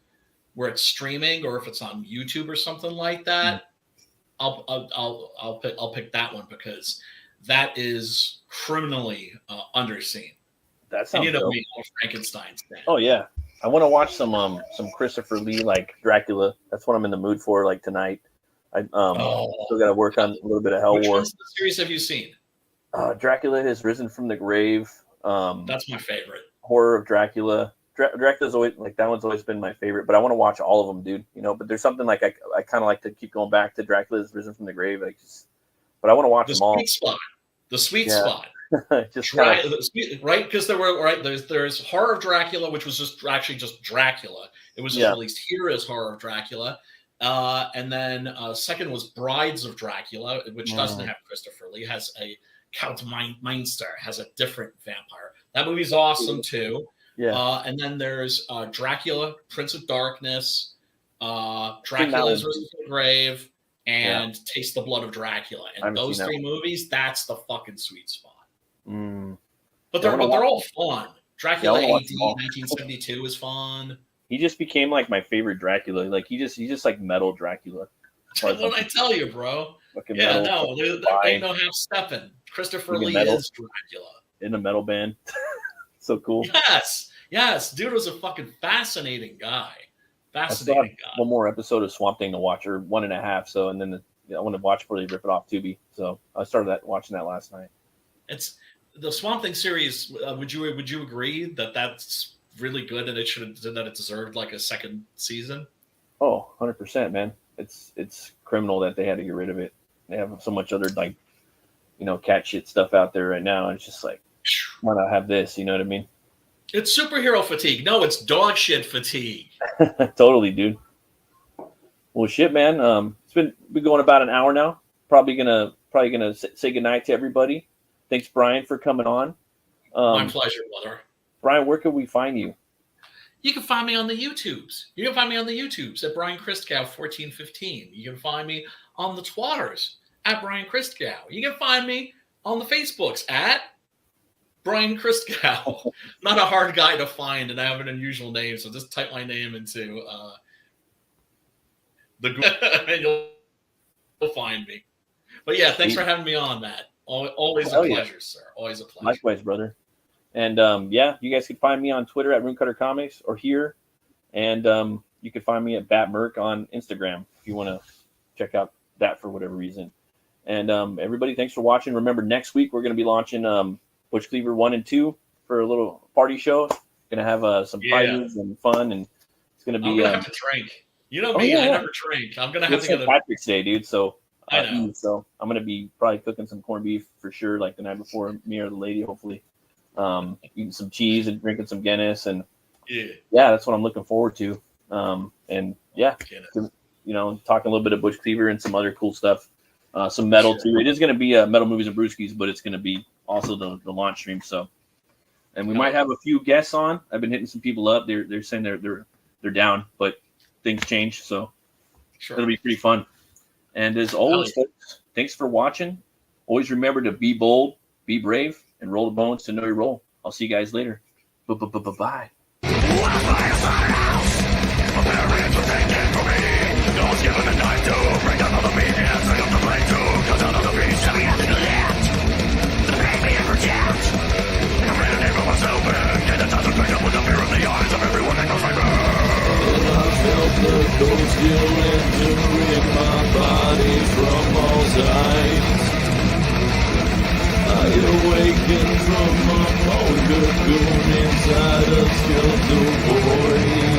where it's streaming, or if it's on YouTube or something like that, I'll pick that one, because that is criminally underseen. That sounds me, Frankenstein's thing. Oh yeah, I want to watch some Christopher Lee, like Dracula. That's what I'm in the mood for, like tonight. I still got to work on a little bit of Hell Which War. Which series have you seen? Dracula Has Risen from the Grave. That's my favorite. Horror of Dracula. Dracula's always like, that one's always been my favorite, but I want to watch all of them, dude. You know, but there's something like I kind of like to keep going back to Dracula Has Risen from the Grave. But I want to watch them all. The sweet spot. Just right, because there's Horror of Dracula, which was just Dracula. It was just released here as Horror of Dracula, and then second was Brides of Dracula, which doesn't have Christopher Lee. It has a Count Meinster, has a different vampire. That movie's awesome too. And then there's Dracula, Prince of Darkness, Dracula's Risen from the Grave, and Taste the Blood of Dracula. And those three movies, that's the fucking sweet spot. But they're all fun. Dracula AD 1972 is fun. He just became like my favorite Dracula. Like he just like metal Dracula. What did I tell you, bro? There ain't no half stepping. Christopher Lee is Dracula in a metal band. So cool. Yes, dude was a fucking fascinating guy. One more episode of Swamp Thing to watch, or 1.5. So, and then I want to watch before they rip it off Tubi. So I started watching that last night. It's the Swamp Thing series. Would you agree that that's really good and it deserved like a second season? Oh, 100%, man. It's criminal that they had to get rid of it. They have so much other cat shit stuff out there right now. And it's just like, why not have this? You know what I mean? It's superhero fatigue. No, it's dog shit fatigue. Totally, dude. Well, shit, man. It's been going about an hour now. Probably gonna say goodnight to everybody. Thanks, Brian, for coming on. My pleasure, brother. Brian, where can we find you? You can find me on the YouTubes. You can find me on the YouTubes at Brian Christgau 1415. You can find me on the Twatters at Brian Christgau. You can find me on the Facebooks at Brian Christgau. Not a hard guy to find, and I have an unusual name, so just type my name into the Google and you'll find me. But yeah, thanks for having me on, Matt. Always a pleasure, sir. Always a pleasure. Likewise, brother. And you guys can find me on Twitter at RuneCutter Comics or here, and you can find me at BatMerc on Instagram if you want to check out that for whatever reason. And everybody, thanks for watching. Remember, next week we're going to be launching Butch Cleaver 1 and 2 for a little party show. Going to have some prizes and fun, and it's going to be. I'm going to have to drink. You know me, I never drink. I'm going to have to get Patrick's Day, dude. So I know. So I'm going to be probably cooking some corned beef for sure, like the night before, me or the lady, hopefully. Eating some cheese and drinking some Guinness, and that's what I'm looking forward to. And talking a little bit of Butch Cleaver and some other cool stuff. Some metal too. It is going to be Metal Movies and Brewskis, but it's going to be also the launch stream. So, and we might have a few guests on. I've been hitting some people up. They're saying they're down, but things change, so it'll be pretty fun. And as always, folks, thanks for watching. Always remember to be bold, be brave, and roll the bones to know your role. I'll see you guys later. Bye. Ghost still entering my body from all sides. I awaken from a cold cocoon inside a skeletal void.